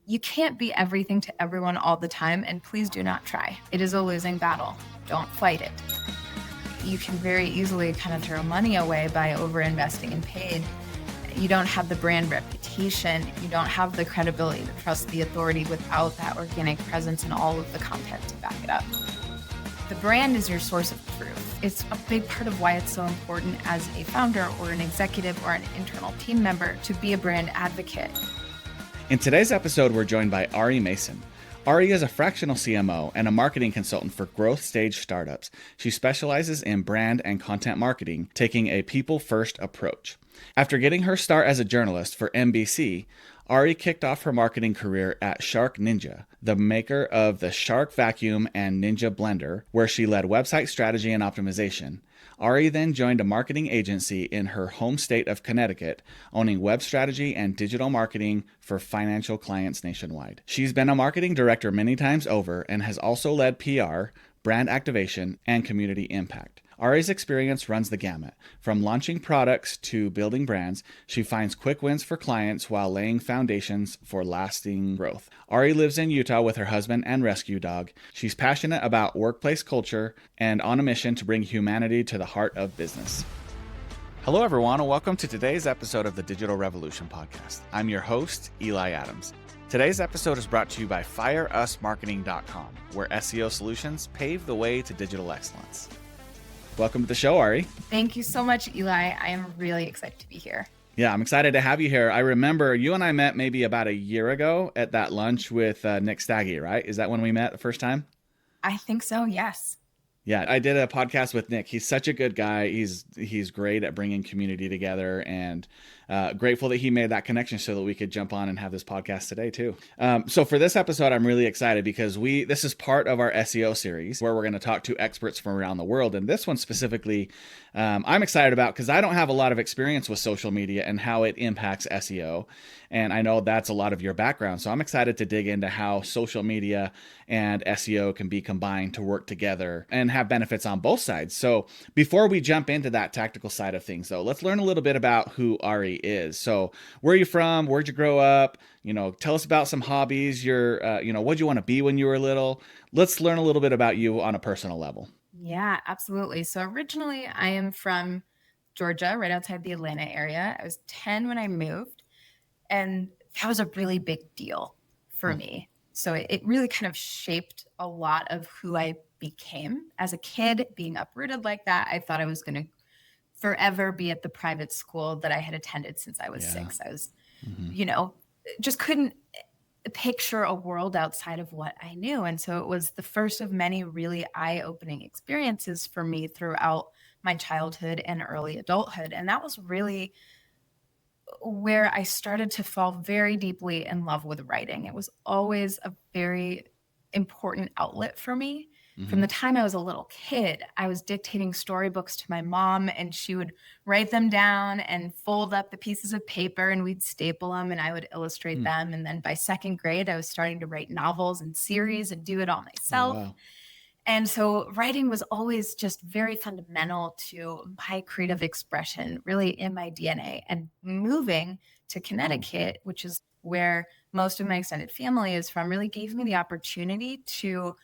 You can't be everything to everyone all the time, and please do not try. It is a losing battle. Don't fight it. You can very easily kind of throw money away by over-investing in paid. You don't have the brand reputation. You don't have the credibility, the trust, the authority without that organic presence and all of the content to back it up. The brand is your source of truth. It's a big part of why it's so important as a founder or an executive or an internal team member to be a brand advocate. In today's episode, we're joined by Ari Mason. Ari is a fractional CMO and a marketing consultant for growth stage startups. She specializes in brand and content marketing, taking a people-first approach. After getting her start as a journalist for NBC, Ari kicked off her marketing career at Shark Ninja, the maker of the Shark Vacuum and Ninja Blender, where she led website strategy and optimization. Ari then joined a marketing agency in her home state of Connecticut, owning web strategy and digital marketing for financial clients nationwide. She's been a marketing director many times over and has also led PR, brand activation, and community impact. Ari's experience runs the gamut. From launching products to building brands, she finds quick wins for clients while laying foundations for lasting growth. Ari lives in Utah with her husband and rescue dog. She's passionate about workplace culture and on a mission to bring humanity to the heart of business. Hello, everyone, and welcome to today's episode of the Digital Revolution podcast. I'm your host, Eli Adams. Today's episode is brought to you by FireUsMarketing.com, where SEO solutions pave the way to digital excellence. Welcome to the show, Ari. Thank you so much, Eli. I am really excited to be here. Yeah, I'm excited to have you here. I remember you and I met maybe about a year ago at that lunch with Nick Staggy, right? Is that when we met the first time? I think so, yes. Yeah, I did a podcast with Nick. He's such a good guy. He's great at bringing community together, and grateful that he made that connection so that we could jump on and have this podcast today too. So for this episode, I'm really excited because this is part of our SEO series where we're going to talk to experts from around the world. And this one specifically, I'm excited about because I don't have a lot of experience with social media and how it impacts SEO. And I know that's a lot of your background. So I'm excited to dig into how social media and SEO can be combined to work together and have benefits on both sides. So before we jump into that tactical side of things, though, let's learn a little bit about who Ari is. So where are you from? Where'd you grow up? Tell us about some hobbies. What'd you want to be when you were little? Let's learn a little bit about you on a personal level. Yeah, absolutely. So originally I am from Georgia, right outside the Atlanta area. I was 10 when I moved, and that was a really big deal for me. So it really kind of shaped a lot of who I became as a kid. Being uprooted like that, I thought I was going to forever be at the private school that I had attended since I was 6. I was, just couldn't picture a world outside of what I knew. And so it was the first of many really eye-opening experiences for me throughout my childhood and early adulthood. And that was really where I started to fall very deeply in love with writing. It was always a very important outlet for me. From the time I was a little kid, I was dictating storybooks to my mom, and she would write them down and fold up the pieces of paper, and we'd staple them, and I would illustrate them. And then by second grade, I was starting to write novels and series and do it all myself. Oh, wow. And so writing was always just very fundamental to my creative expression, really in my DNA. And moving to Connecticut, which is where most of my extended family is from, really gave me the opportunity to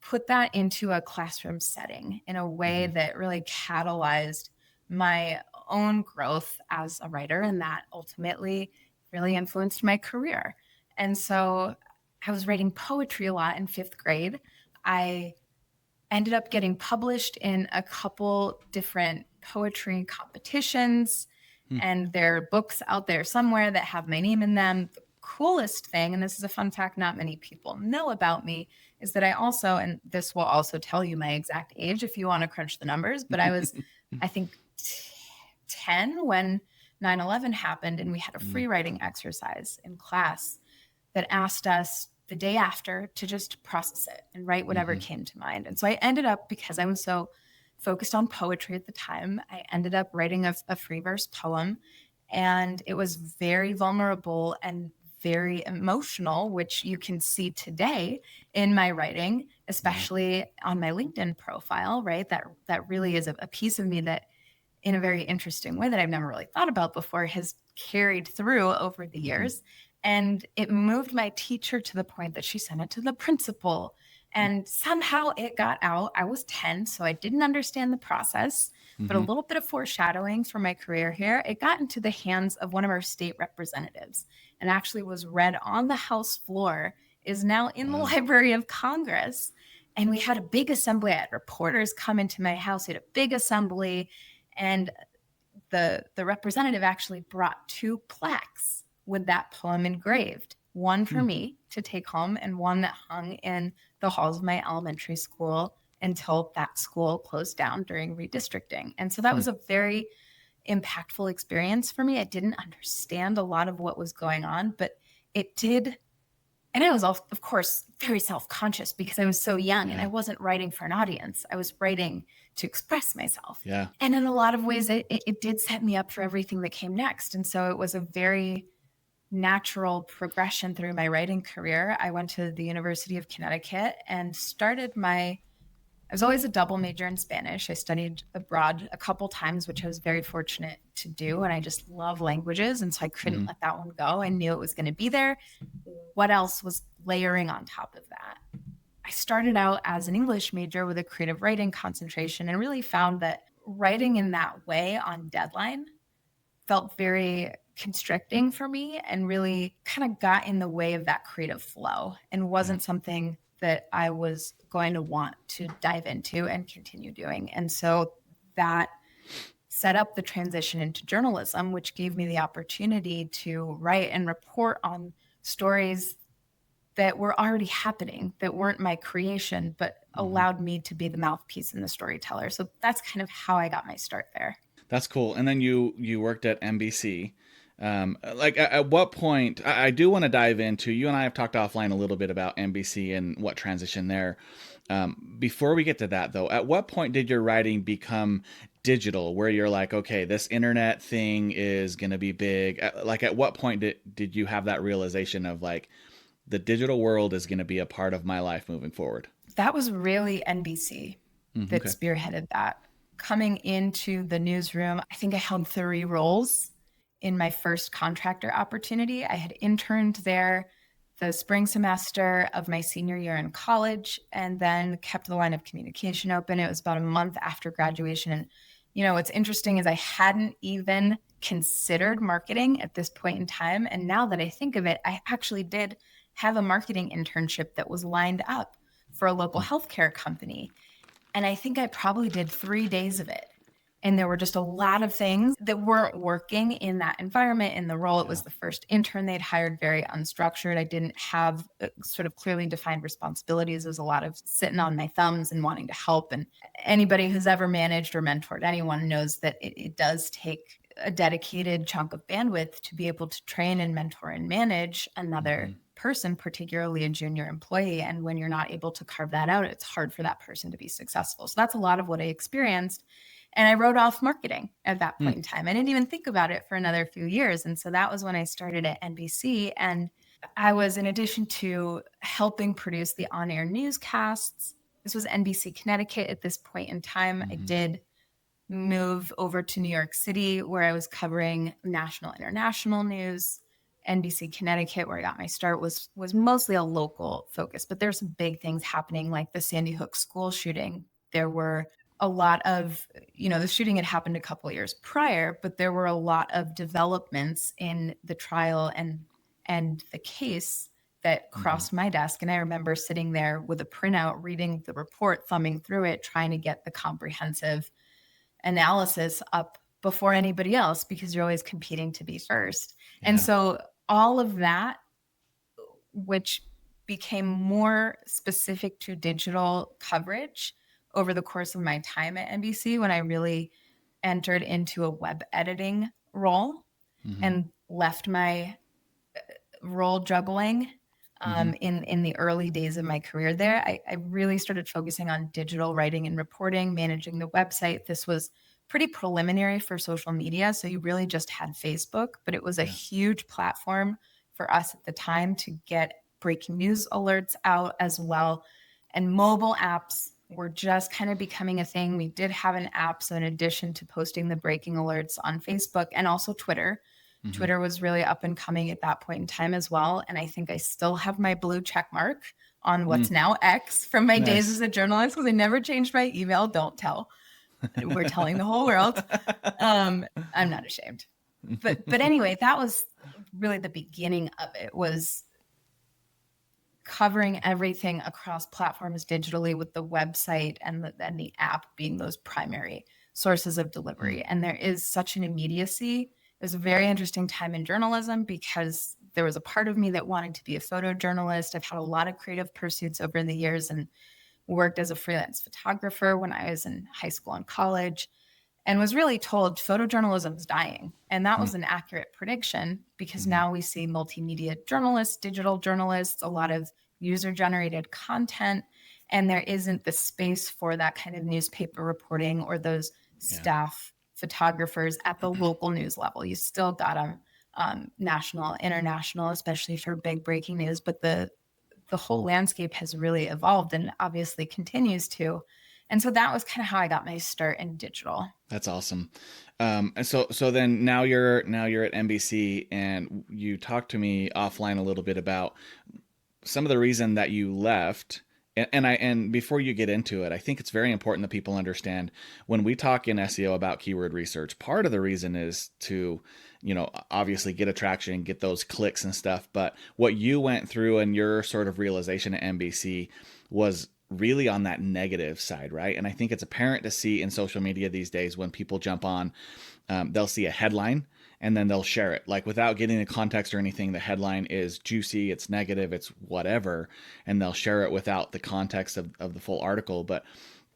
put that into a classroom setting in a way that really catalyzed my own growth as a writer, and that ultimately really influenced my career. And so I was writing poetry a lot in 5th grade. I ended up getting published in a couple different poetry competitions, and there are books out there somewhere that have my name in them. The coolest thing, and this is a fun fact not many people know about me, is that I also, and this will also tell you my exact age if you want to crunch the numbers, but I was, I think, 10 when 9/11 happened, and we had a free writing exercise in class that asked us the day after to just process it and write whatever came to mind. And so I ended up, because I was so focused on poetry at the time, I ended up writing a free verse poem, and it was very vulnerable and very emotional, which you can see today in my writing, especially on my LinkedIn profile, right? That really is a piece of me that, in a very interesting way that I've never really thought about before, has carried through over the years. And it moved my teacher to the point that she sent it to the principal. And somehow it got out. I was 10, so I didn't understand the process, but a little bit of foreshadowing for my career here. It got into the hands of one of our state representatives and actually was read on the House floor, is now in the Library of Congress. And we had a big assembly. I had reporters come into my house. We had a big assembly. And the representative actually brought 2 plaques with that poem engraved, one for me to take home and one that hung in the halls of my elementary school until that school closed down during redistricting. And so that was a very impactful experience for me. I didn't understand a lot of what was going on, but it did. And I was, of course, very self-conscious because I was so young and I wasn't writing for an audience. I was writing to express myself. Yeah. And in a lot of ways, it did set me up for everything that came next. And so it was a very natural progression through my writing career. I went to the University of Connecticut and I was always a double major in Spanish. I studied abroad a couple times, which I was very fortunate to do. And I just love languages. And so I couldn't let that one go. I knew it was going to be there. What else was layering on top of that? I started out as an English major with a creative writing concentration and really found that writing in that way on deadline felt very constricting for me and really kind of got in the way of that creative flow and wasn't something that I was going to want to dive into and continue doing. And so that set up the transition into journalism, which gave me the opportunity to write and report on stories that were already happening, that weren't my creation, but allowed me to be the mouthpiece and the storyteller. So that's kind of how I got my start there. That's cool. And then you worked at NBC. Like at what point, I do want to dive into, you and I have talked offline a little bit about NBC and what transition there. Before we get to that though, at what point did your writing become digital where you're like, okay, this internet thing is going to be big? Like at what point did you have that realization of like, the digital world is going to be a part of my life moving forward? That was really NBC that spearheaded that. Coming into the newsroom, I think I held 3 roles in my first contractor opportunity. I had interned there the spring semester of my senior year in college and then kept the line of communication open. It was about a month after graduation. And, what's interesting is I hadn't even considered marketing at this point in time. And now that I think of it, I actually did have a marketing internship that was lined up for a local healthcare company. And I think I probably did 3 days of it. And there were just a lot of things that weren't working in that environment, in the role. It was the first intern they'd hired, very unstructured. I didn't have sort of clearly defined responsibilities. There was a lot of sitting on my thumbs and wanting to help. And anybody who's ever managed or mentored anyone knows that it does take a dedicated chunk of bandwidth to be able to train and mentor and manage another person, particularly a junior employee. And when you're not able to carve that out, it's hard for that person to be successful. So that's a lot of what I experienced. And I wrote off marketing at that point in time. I didn't even think about it for another few years. And so that was when I started at NBC. And I was, in addition to helping produce the on-air newscasts, this was NBC Connecticut at this point in time. I did move over to New York City where I was covering national, international news. NBC Connecticut, where I got my start, was mostly a local focus, but there's some big things happening like the Sandy Hook school shooting. There were a lot of, the shooting had happened a couple of years prior, but there were a lot of developments in the trial and the case that crossed my desk. And I remember sitting there with a printout, reading the report, thumbing through it, trying to get the comprehensive analysis up before anybody else, because you're always competing to be first. Yeah. And so all of that, which became more specific to digital coverage over the course of my time at NBC, when I really entered into a web editing role and left my role juggling in the early days of my career there, I really started focusing on digital writing and reporting, managing the website. This was pretty preliminary for social media. So you really just had Facebook, but it was a huge platform for us at the time to get breaking news alerts out as well. And mobile apps were just kind of becoming a thing. We did have an app. So in addition to posting the breaking alerts on Facebook and also Twitter, Twitter was really up and coming at that point in time as well. And I think I still have my blue check mark on what's now X from my days Nice. as a journalist, because I never changed my email. Don't tell. We're telling the whole world. I'm not ashamed. But anyway, that was really the beginning of it, was covering everything across platforms digitally, with the website and the app being those primary sources of delivery. And there is such an immediacy. It was a very interesting time in journalism, because there was a part of me that wanted to be a photojournalist. I've had a lot of creative pursuits over the years and worked as a freelance photographer when I was in high school and college, and was really told photojournalism is dying. And that was an accurate prediction, because now we see multimedia journalists, digital journalists, a lot of user-generated content, and there isn't the space for that kind of newspaper reporting or those staff photographers at the local news level. You still got them national, international, especially for big breaking news, but the whole landscape has really evolved and obviously continues to. And so that was kind of how I got my start in digital. That's awesome. And so then now you're at NBC, and you talked to me offline a little bit about some of the reason that you left. And before you get into it, I think it's very important that people understand, when we talk in SEO about keyword research, part of the reason is to, obviously get attraction, get those clicks and stuff. But what you went through and your sort of realization at NBC was really on that negative side, right? And I think it's apparent to see in social media these days, when people jump on, they'll see a headline and then they'll share it, like without getting the context or anything. The headline is juicy, it's negative, it's whatever, and they'll share it without the context of the full article. But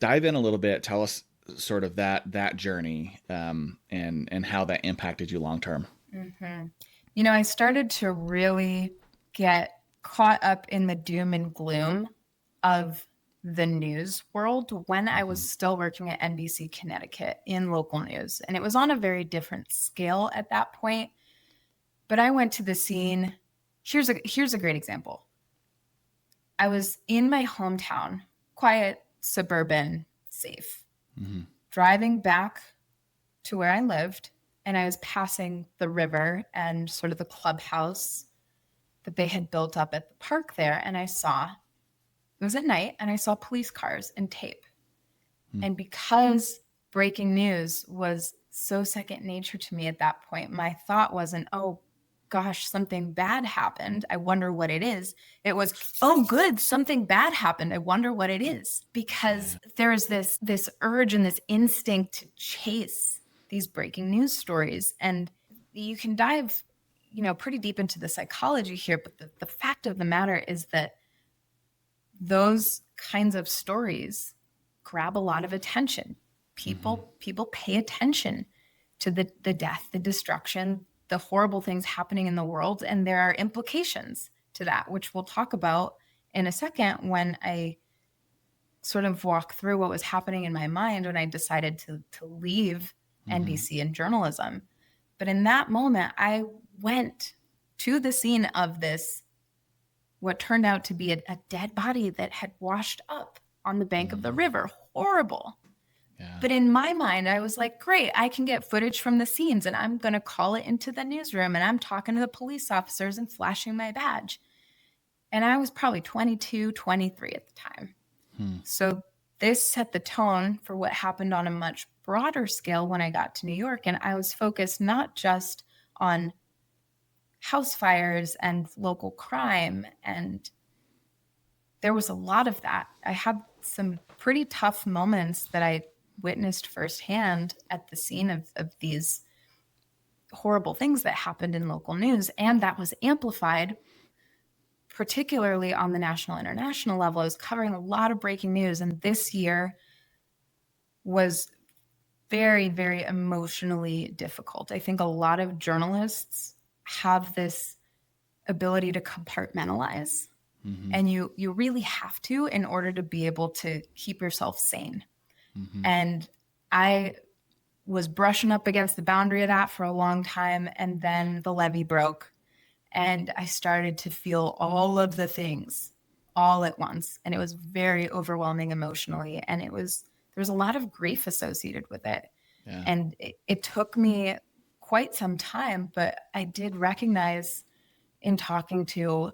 dive in a little bit, tell us sort of that journey, and how that impacted you long term. I started to really get caught up in the doom and gloom of the news world when I was still working at NBC Connecticut in local news. And it was on a very different scale at that point. But I went to the scene. Here's a great example. I was in my hometown, quiet, suburban, safe, driving back to where I lived, and I was passing the river and sort of the clubhouse that they had built up at the park there. And I saw, it was at night, and I saw police cars and tape. And because breaking news was so second nature to me at that point, my thought wasn't, oh gosh, something bad happened, I wonder what it is. It was, oh good, something bad happened, I wonder what it is. Because there is this urge and this instinct to chase these breaking news stories. And you can dive, pretty deep into the psychology here, but the fact of the matter is that those kinds of stories grab a lot of attention. People pay attention to the death, the destruction, the horrible things happening in the world. And there are implications to that, which we'll talk about in a second, when I sort of walk through what was happening in my mind when I decided to leave NBC and journalism. But in that moment, I went to the scene of this, what turned out to be a dead body that had washed up on the bank of the river. Horrible. Yeah. But in my mind, I was like, great, I can get footage from the scenes, and I'm going to call it into the newsroom, and I'm talking to the police officers and flashing my badge. And I was probably 22, 23 at the time. So this set the tone for what happened on a much broader scale when I got to New York. And I was focused not just on house fires and local crime, and there was a lot of that. I had some pretty tough moments that I witnessed firsthand at the scene of these horrible things that happened in local news. And that was amplified, particularly on the national, international level. I was covering a lot of breaking news. And this year was very, very emotionally difficult. I think a lot of journalists have this ability to compartmentalize. And you really have to, in order to be able to keep yourself sane. And I was brushing up against the boundary of that for a long time. And then the levee broke, and I started to feel all of the things all at once. And it was very overwhelming emotionally. And there was a lot of grief associated with it. Yeah. And it took me quite some time, but I did recognize in talking to,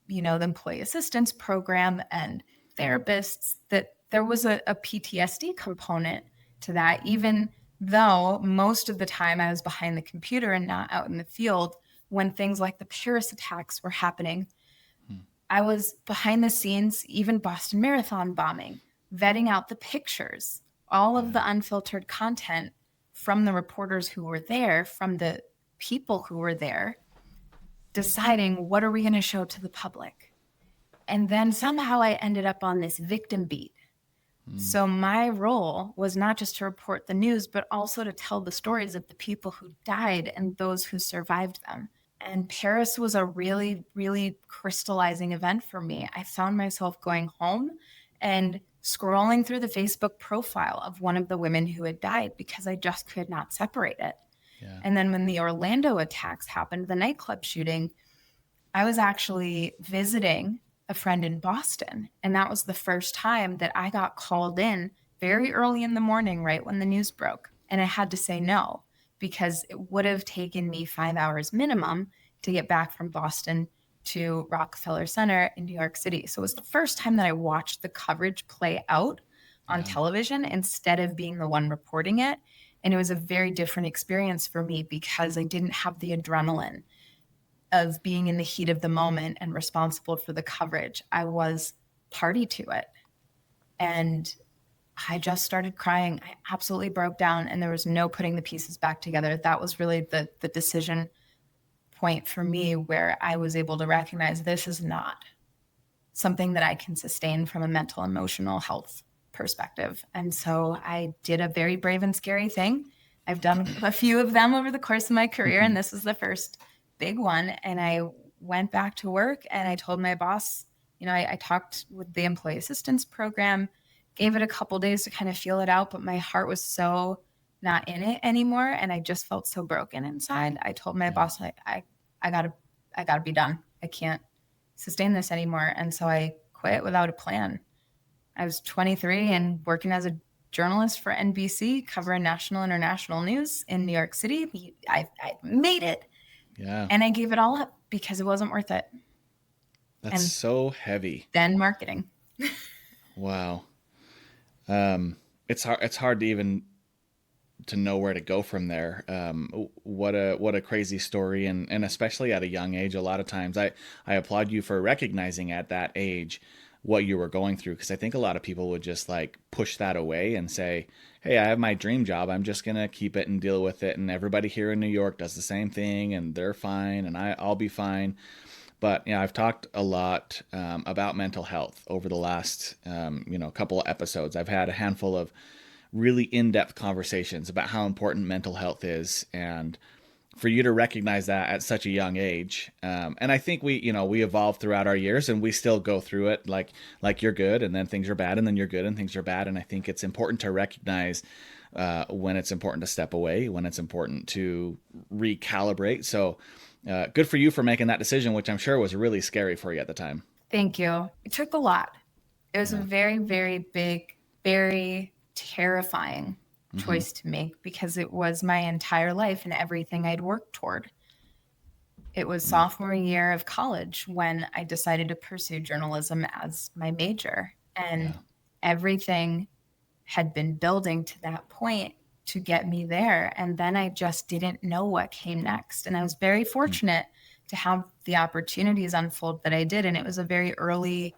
the employee assistance program and therapists that there was a PTSD component to that, even though most of the time I was behind the computer and not out in the field when things like the Paris attacks were happening. I was behind the scenes, even Boston Marathon bombing, vetting out the pictures, all of the unfiltered content from the reporters who were there, from the people who were there, deciding what are we going to show to the public. And then somehow I ended up on this victim beat. So my role was not just to report the news, but also to tell the stories of the people who died and those who survived them. And Paris was a really, really crystallizing event for me. I found myself going home and scrolling through the Facebook profile of one of the women who had died because I just could not separate it. Yeah. And then when the Orlando attacks happened, the nightclub shooting, I was actually visiting a friend in Boston. And that was the first time that I got called in very early in the morning, right when the news broke. And I had to say no, because it would have taken me 5 hours minimum to get back from Boston to Rockefeller Center in New York City. So it was the first time that I watched the coverage play out on television instead of being the one reporting it. And it was a very different experience for me because I didn't have the adrenaline of being in the heat of the moment and responsible for the coverage. I was party to it. And I just started crying. I absolutely broke down and there was no putting the pieces back together. That was really the decision point for me where I was able to recognize this is not something that I can sustain from a mental, emotional health perspective. And so I did a very brave and scary thing. I've done a few of them over the course of my career, and this was the first big one. And I went back to work and I told my boss, I talked with the employee assistance program, gave it a couple days to kind of feel it out, but my heart was so not in it anymore. And I just felt so broken inside. I told my boss, I gotta be done. I can't sustain this anymore. And so I quit without a plan. I was 23 and working as a journalist for NBC, covering national, international news in New York City. I made it. Yeah. And I gave it all up because it wasn't worth it. That's so heavy. Then marketing. Wow. It's hard to even to know where to go from there. What a crazy story. And especially at a young age, a lot of times I applaud you for recognizing at that age what you were going through. Cause I think a lot of people would just like push that away and say, hey, I have my dream job. I'm just going to keep it and deal with it. And everybody here in New York does the same thing and they're fine. And I'll be fine. But I've talked a lot about mental health over the last couple of episodes. I've had a handful of really in-depth conversations about how important mental health is, and for you to recognize that at such a young age. And I think we evolve throughout our years, and we still go through it like you're good, and then things are bad, and then you're good, and things are bad. And I think it's important to recognize when it's important to step away, when it's important to recalibrate. So. Good for you for making that decision, which I'm sure was really scary for you at the time. Thank you. It took a lot. It was a very, very big, very terrifying choice to make because it was my entire life and everything I'd worked toward. It was sophomore year of college when I decided to pursue journalism as my major. And everything had been building to that point to get me there. And then I just didn't know what came next. And I was very fortunate to have the opportunities unfold that I did. And it was a very early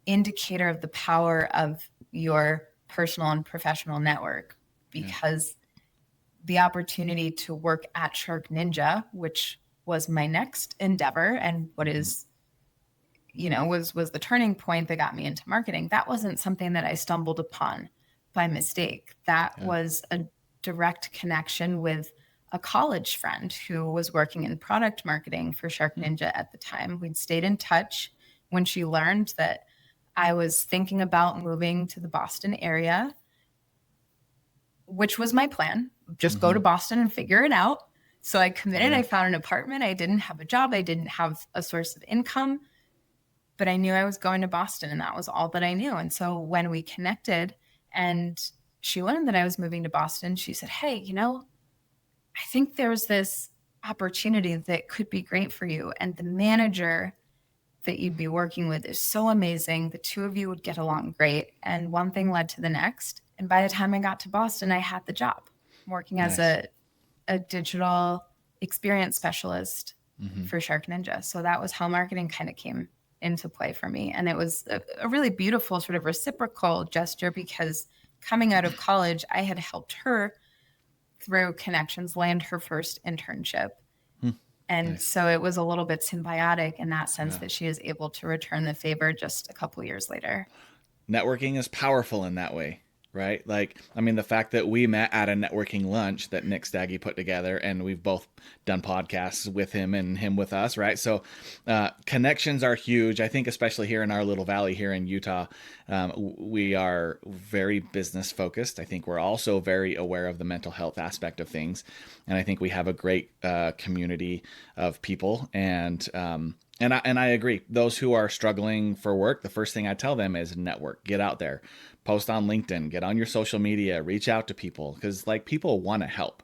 indicator of the power of your personal and professional network, because the opportunity to work at Shark Ninja, which was my next endeavor and what is, was the turning point that got me into marketing. That wasn't something that I stumbled upon by mistake. That was a direct connection with a college friend who was working in product marketing for Shark Ninja at the time. We'd stayed in touch. When she learned that I was thinking about moving to the Boston area, which was my plan, just go to Boston and figure it out. So I committed. I found an apartment. I didn't have a job. I didn't have a source of income, but I knew I was going to Boston, and that was all that I knew. And so when we connected, and she learned that I was moving to Boston, she said, hey, I think there's this opportunity that could be great for you. And the manager that you'd be working with is so amazing. The two of you would get along great. And one thing led to the next. And by the time I got to Boston, I had the job working as Nice. a digital experience specialist Mm-hmm. for Shark Ninja. So that was how marketing kind of came into play for me. And it was a really beautiful sort of reciprocal gesture because coming out of college, I had helped her through connections land her first internship. Hmm. And Nice. so it was a little bit symbiotic in that sense Yeah. that she is able to return the favor just a couple years later. Networking is powerful in that way, right? Like, I mean, the fact that we met at a networking lunch that Nick Staggy put together, and we've both done podcasts with him and him with us, right? So, connections are huge. I think, especially here in our little valley here in Utah, we are very business focused. I think we're also very aware of the mental health aspect of things, and I think we have a great community of people and I agree. Those who are struggling for work, the first thing I tell them is network. Get out there, post on LinkedIn, get on your social media, reach out to people because like people want to help.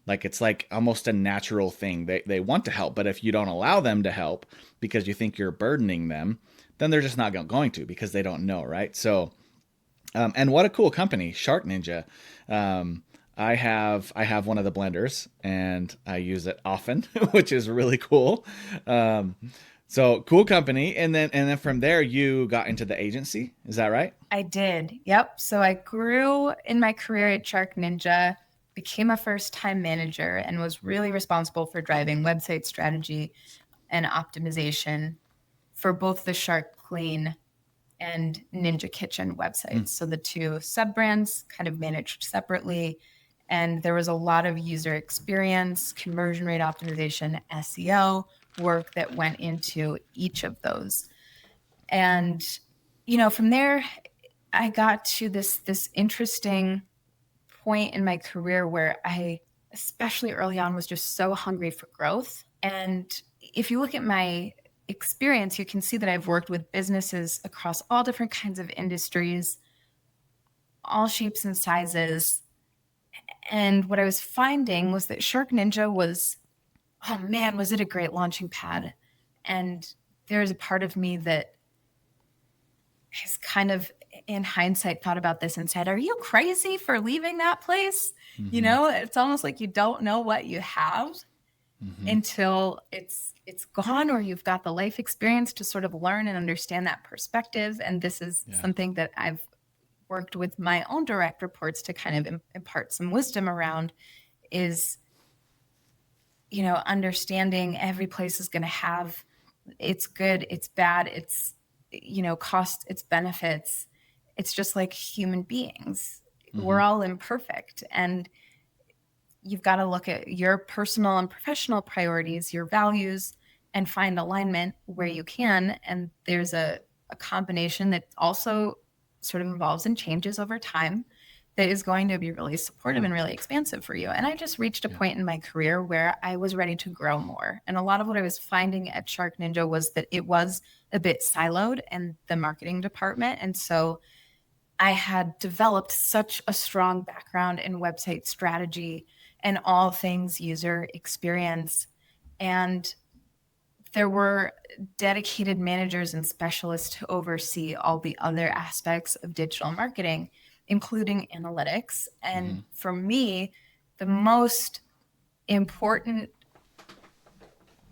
Like it's like almost a natural thing. They want to help, but if you don't allow them to help because you think you're burdening them, then they're just not going to because they don't know, right? So, and what a cool company, Shark Ninja. I have one of the blenders and I use it often, which is really cool. Um, so cool company, and then from there you got into the agency. Is that right? I did. Yep. So I grew in my career at Shark Ninja, became a first time manager, and was really responsible for driving website strategy and optimization for both the Shark Clean and Ninja Kitchen Mm, websites. So the two sub brands kind of managed separately. And there was a lot of user experience, conversion rate optimization, SEO work that went into each of those. And, from there, I got to this interesting point in my career where I, especially early on, was just so hungry for growth. And if you look at my experience, you can see that I've worked with businesses across all different kinds of industries, all shapes and sizes. And what I was finding was that Shark Ninja was, oh man, was it a great launching pad. And there's a part of me that has kind of, in hindsight, thought about this and said, are you crazy for leaving that place? mm-hmm, It's almost like you don't know what you have mm-hmm. until it's gone, or you've got the life experience to sort of learn and understand that perspective. And this is Yeah. something that I've worked with my own direct reports to kind of impart some wisdom around is, understanding every place is going to have its good, its bad, its, cost, its benefits. It's just like human beings. Mm-hmm. We're all imperfect. And you've got to look at your personal and professional priorities, your values, and find alignment where you can. And there's a combination that also sort of evolves and changes over time that is going to be really supportive and really expansive for you. And I just reached a Yeah. point in my career where I was ready to grow more. And a lot of what I was finding at Shark Ninja was that it was a bit siloed in the marketing department. And so I had developed such a strong background in website strategy and all things user experience. And there were dedicated managers and specialists to oversee all the other aspects of digital marketing, including analytics. Mm-hmm. And for me, the most important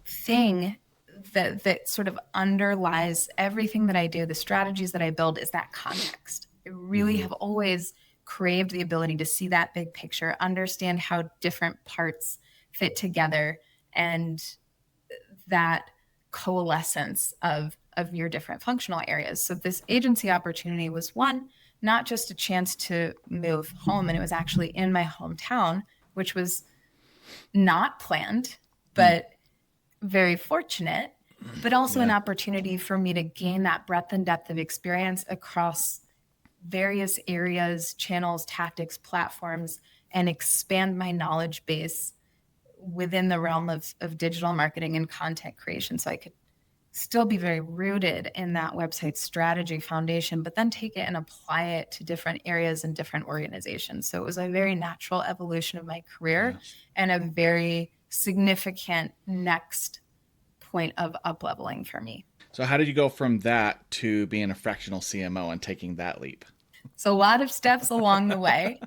thing that sort of underlies everything that I do, the strategies that I build, is that context. I really Mm-hmm. have always craved the ability to see that big picture, understand how different parts fit together, and that coalescence of your different functional areas. So this agency opportunity was one, not just a chance to move home, and it was actually in my hometown, which was not planned, Mm. but very fortunate, but also an Yeah. opportunity for me to gain that breadth and depth of experience across various areas, channels, tactics, platforms, and expand my knowledge base within the realm of digital marketing and content creation so I could still be very rooted in that website strategy foundation, but then take it and apply it to different areas and different organizations. So it was a very natural evolution of my career and a very significant next point of up leveling for me. So how did you go from that to being a fractional CMO and taking that leap? So a lot of steps along the way.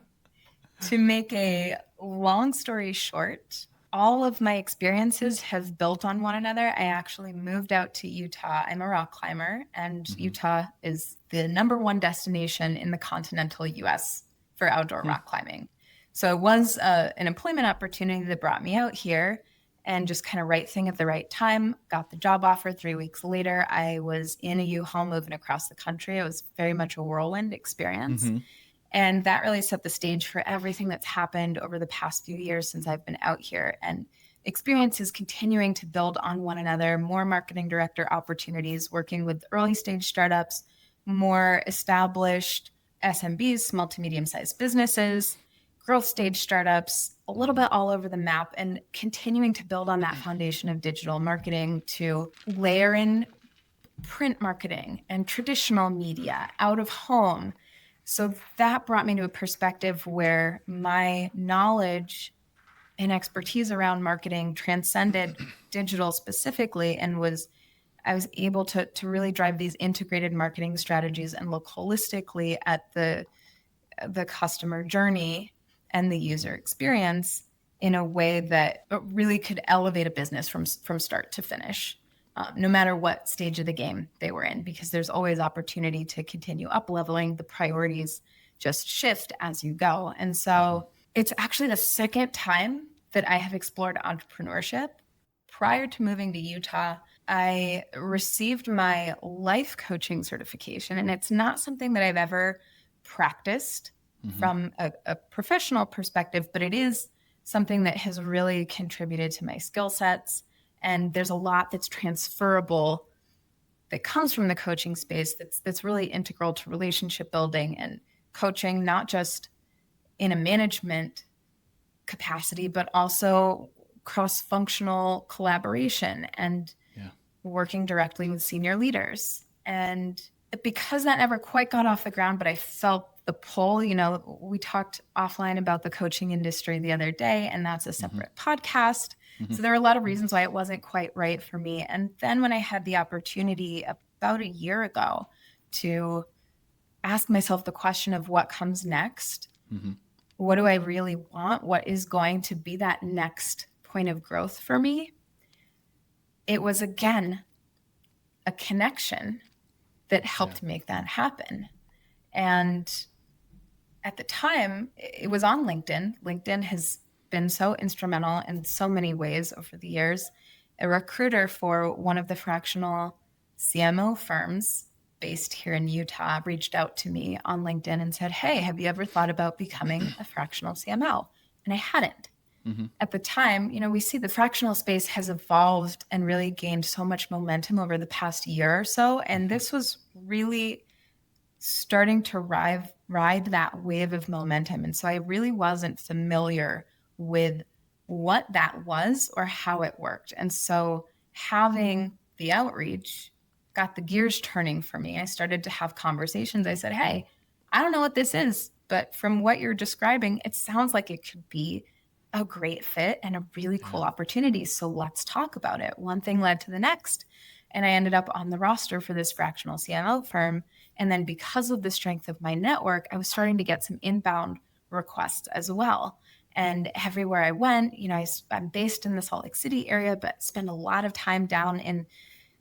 To make a long story short, all of my experiences have built on one another. I actually moved out to Utah. I'm a rock climber, and Utah is the #1 destination in the continental US for outdoor rock climbing. So it was an employment opportunity that brought me out here, and just kind of right thing at the right time. Got the job offer 3 weeks later. I was in a U-Haul moving across the country. It was very much a whirlwind experience. And that really set the stage for everything that's happened over the past few years since I've been out here. And experiences continuing to build on one another, more marketing director opportunities, working with early stage startups, more established SMBs, small to medium sized businesses, growth stage startups, a little bit all over the map, and continuing to build on that foundation of digital marketing to layer in print marketing and traditional media, out of home. So that brought me to a perspective where my knowledge and expertise around marketing transcended digital specifically, and I was able to really drive these integrated marketing strategies and look holistically at the customer journey and the user experience in a way that really could elevate a business from start to finish. No matter what stage of the game they were in, because there's always opportunity to continue up leveling. The priorities just shift as you go. And so it's actually the second time that I have explored entrepreneurship. Prior to moving to Utah, I received my life coaching certification, and it's not something that I've ever practiced from a professional perspective, but it is something that has really contributed to my skill sets. And there's a lot that's transferable that comes from the coaching space that's really integral to relationship building and coaching, not just in a management capacity, but also cross-functional collaboration and working directly with senior leaders. And because that never quite got off the ground, but I felt the pull. We talked offline about the coaching industry the other day, and that's a separate podcast. So there were a lot of reasons why it wasn't quite right for me. And then when I had the opportunity about a year ago to ask myself the question of what comes next, what do I really want? What is going to be that next point of growth for me? It was, again, a connection that helped make that happen. And at the time, it was on LinkedIn. LinkedIn has been so instrumental in so many ways over the years. A recruiter for one of the fractional CMO firms based here in Utah reached out to me on LinkedIn and said, "Hey, have you ever thought about becoming a fractional CMO?" And I hadn't. At the time, we see the fractional space has evolved and really gained so much momentum over the past year or so. And this was really starting to ride that wave of momentum. And so I really wasn't familiar with what that was or how it worked. And so having the outreach got the gears turning for me. I started to have conversations. I said, "Hey, I don't know what this is, but from what you're describing, it sounds like it could be a great fit and a really cool opportunity. So let's talk about it." One thing led to the next. And I ended up on the roster for this fractional CMO firm. And then because of the strength of my network, I was starting to get some inbound requests as well. And everywhere I went, I'm based in the Salt Lake City area, but spend a lot of time down in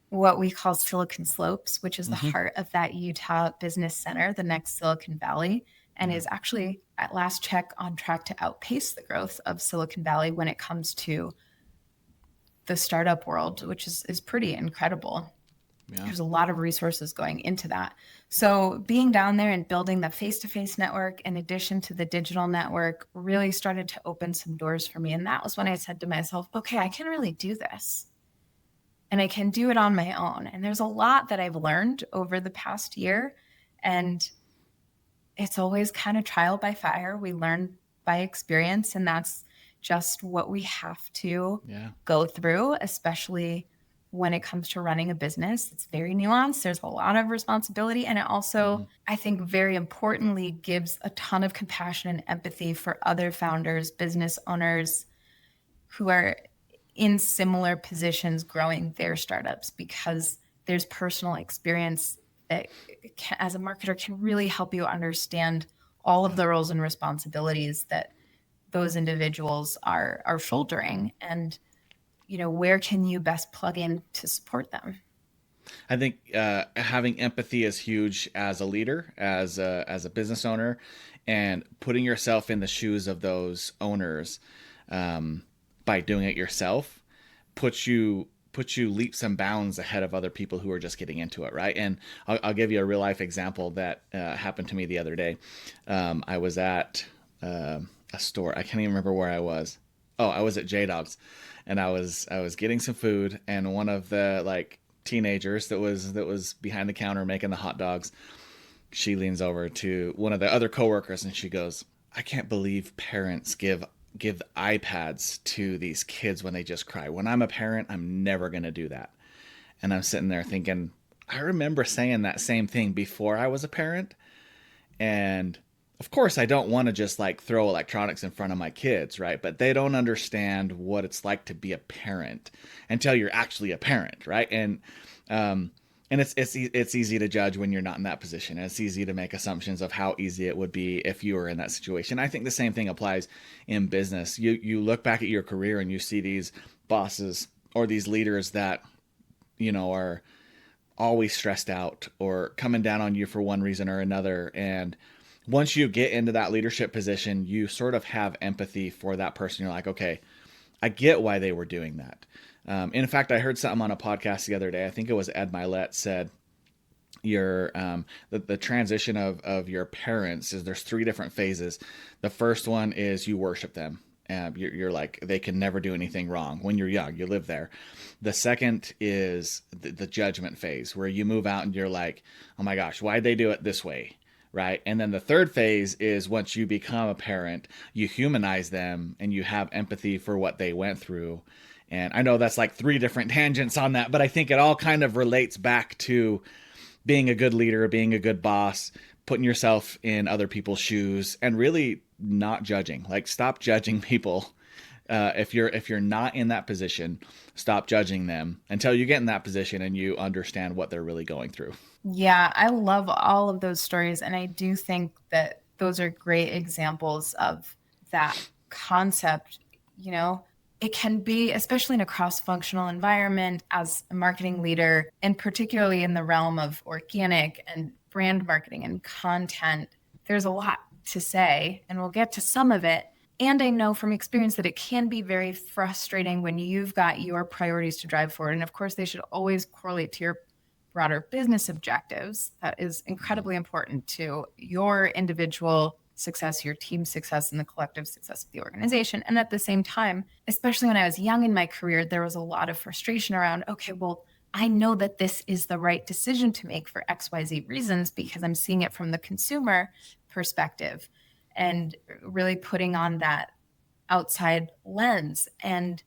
what we call Silicon Slopes, which is the heart of that Utah business center, the next Silicon Valley, and is actually, at last check, on track to outpace the growth of Silicon Valley when it comes to the startup world, which is pretty incredible. There's a lot of resources going into that. So being down there and building the face-to-face network in addition to the digital network really started to open some doors for me. And that was when I said to myself, okay, I can really do this. And I can do it on my own. And there's a lot that I've learned over the past year. And it's always kind of trial by fire. We learn by experience, and that's just what we have to go through, especially when it comes to running a business. It's very nuanced. There's a lot of responsibility. And it also, I think, very importantly, gives a ton of compassion and empathy for other founders, business owners who are in similar positions growing their startups, because there's personal experience that can, as a marketer, can really help you understand all of the roles and responsibilities that those individuals are shouldering, and where can you best plug in to support them. I think having empathy is huge as a leader, as a business owner, and putting yourself in the shoes of those owners by doing it yourself puts you leaps and bounds ahead of other people who are just getting into it, right? And I'll give you a real life example that happened to me the other day. I was at a store. I can't even remember where I was. Oh, I was at J Dog's, and I was getting some food, and one of the teenagers that was behind the counter making the hot dogs, she leans over to one of the other coworkers and she goes, "I can't believe parents give iPads to these kids when they just cry. When I'm a parent, I'm never going to do that." And I'm sitting there thinking, I remember saying that same thing before I was a parent. And of course, I don't want to just throw electronics in front of my kids, right? But they don't understand what it's like to be a parent until you're actually a parent, right? And it's easy to judge when you're not in that position. And it's easy to make assumptions of how easy it would be if you were in that situation. I think the same thing applies in business. You look back at your career and you see these bosses or these leaders that are always stressed out or coming down on you for one reason or another. And once you get into that leadership position, you sort of have empathy for that person. You're like, okay, I get why they were doing that. In fact, I heard something on a podcast the other day. I think it was Ed Milet said the transition of your parents is there's 3 different phases. The first one is you worship them. You're like, they can never do anything wrong. When you're young, you live there. The second is the judgment phase, where you move out and you're like, oh my gosh, why'd they do it this way? Right. And then the third phase is once you become a parent, you humanize them and you have empathy for what they went through. And I know that's 3 different tangents on that, but I think it all kind of relates back to being a good leader, being a good boss, putting yourself in other people's shoes, and really not judging. Stop judging people. If you're not in that position, stop judging them until you get in that position and you understand what they're really going through. Yeah, I love all of those stories. And I do think that those are great examples of that concept. It can be, especially in a cross-functional environment as a marketing leader, and particularly in the realm of organic and brand marketing and content, there's a lot to say, and we'll get to some of it. And I know from experience that it can be very frustrating when you've got your priorities to drive forward. And of course, they should always correlate to your broader business objectives. That is incredibly important to your individual success, your team success, and the collective success of the organization. And at the same time, especially when I was young in my career, there was a lot of frustration around, okay, well, I know that this is the right decision to make for XYZ reasons because I'm seeing it from the consumer perspective, and really putting on that outside lens. And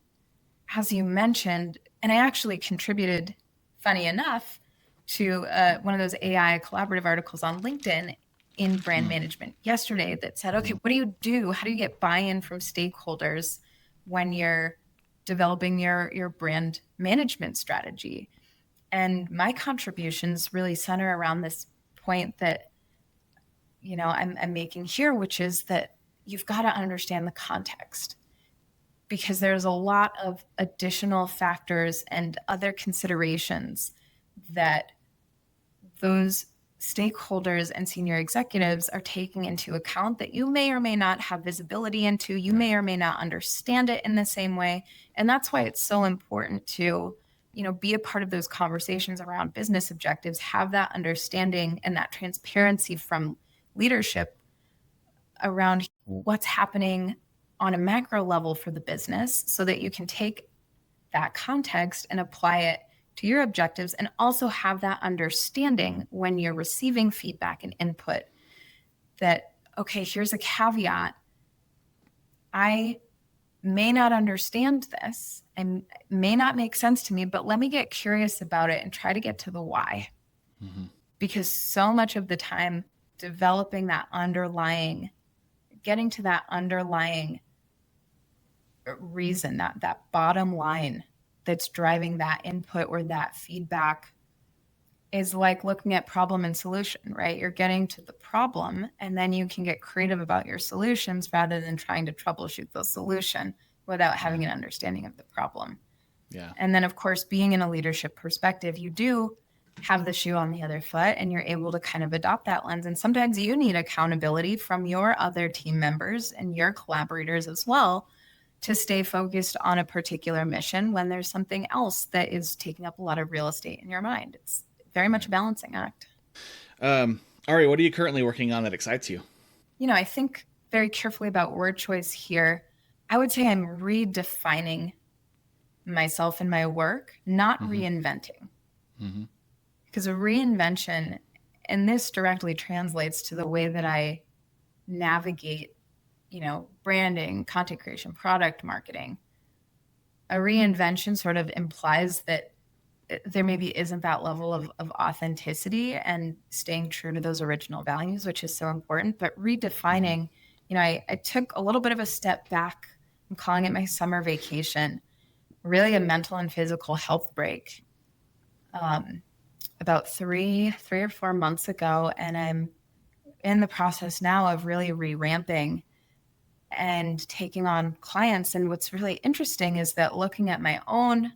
as you mentioned, and I actually contributed, funny enough, to one of those AI collaborative articles on LinkedIn in brand management yesterday that said, okay, what do you do? How do you get buy-in from stakeholders when you're developing your brand management strategy? And my contributions really center around this point that, I'm making here, which is that you've got to understand the context, because there's a lot of additional factors and other considerations that those stakeholders and senior executives are taking into account that you may or may not have visibility into. You may or may not understand it in the same way. And that's why it's so important to, be a part of those conversations around business objectives, have that understanding and that transparency from leadership around what's happening on a macro level for the business, so that you can take that context and apply it to your objectives, and also have that understanding when you're receiving feedback and input that, okay, here's a caveat. I may not understand this and may not make sense to me, but let me get curious about it and try to get to the why. Mm-hmm. Because so much of the time, developing that underlying, getting to that underlying reason, that bottom line that's driving that input or that feedback is like looking at problem and solution, right? You're getting to the problem and then you can get creative about your solutions rather than trying to troubleshoot the solution without having an understanding of the problem. Yeah. And then, of course, being in a leadership perspective, you do have the shoe on the other foot and you're able to kind of adopt that lens. And sometimes you need accountability from your other team members and your collaborators as well to stay focused on a particular mission when there's something else that is taking up a lot of real estate in your mind. It's very much a balancing act. Ari, what are you currently working on that excites you? I think very carefully about word choice here. I would say I'm redefining myself and my work, not reinventing. Because a reinvention, and this directly translates to the way that I navigate, branding, content creation, product marketing. A reinvention sort of implies that there maybe isn't that level of authenticity and staying true to those original values, which is so important. But redefining, I took a little bit of a step back. I'm calling it my summer vacation, really a mental and physical health break. About three or 4 months ago, and I'm in the process now of really re-ramping and taking on clients. And what's really interesting is that looking at my own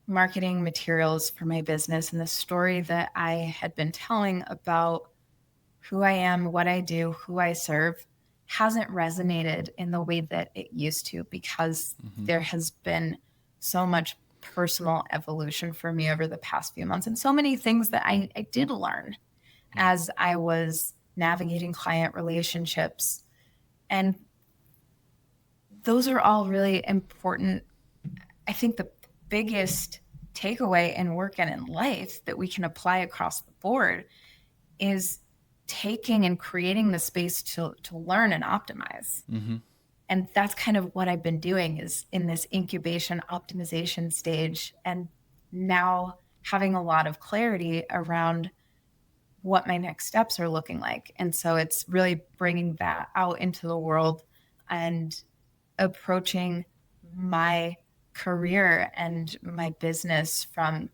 marketing materials for my business and the story that I had been telling about who I am, what I do, who I serve, hasn't resonated in the way that it used to, because there has been so much personal evolution for me over the past few months and so many things that I did learn as I was navigating client relationships. And those are all really important. I think the biggest takeaway in work and in life that we can apply across the board is taking and creating the space to learn and optimize. And that's kind of what I've been doing, is in this incubation optimization stage, and now having a lot of clarity around what my next steps are looking like. And so it's really bringing that out into the world and approaching my career and my business from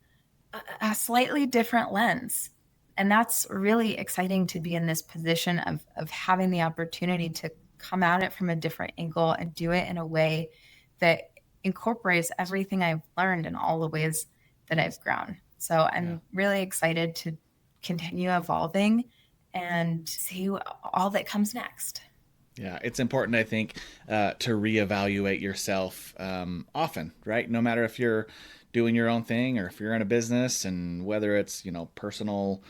a slightly different lens. And that's really exciting, to be in this position of having the opportunity to come at it from a different angle and do it in a way that incorporates everything I've learned in all the ways that I've grown. So I'm really excited to continue evolving and see all that comes next. Yeah, it's important, I think, to reevaluate yourself often, right? No matter if you're doing your own thing or if you're in a business, and whether it's, personal,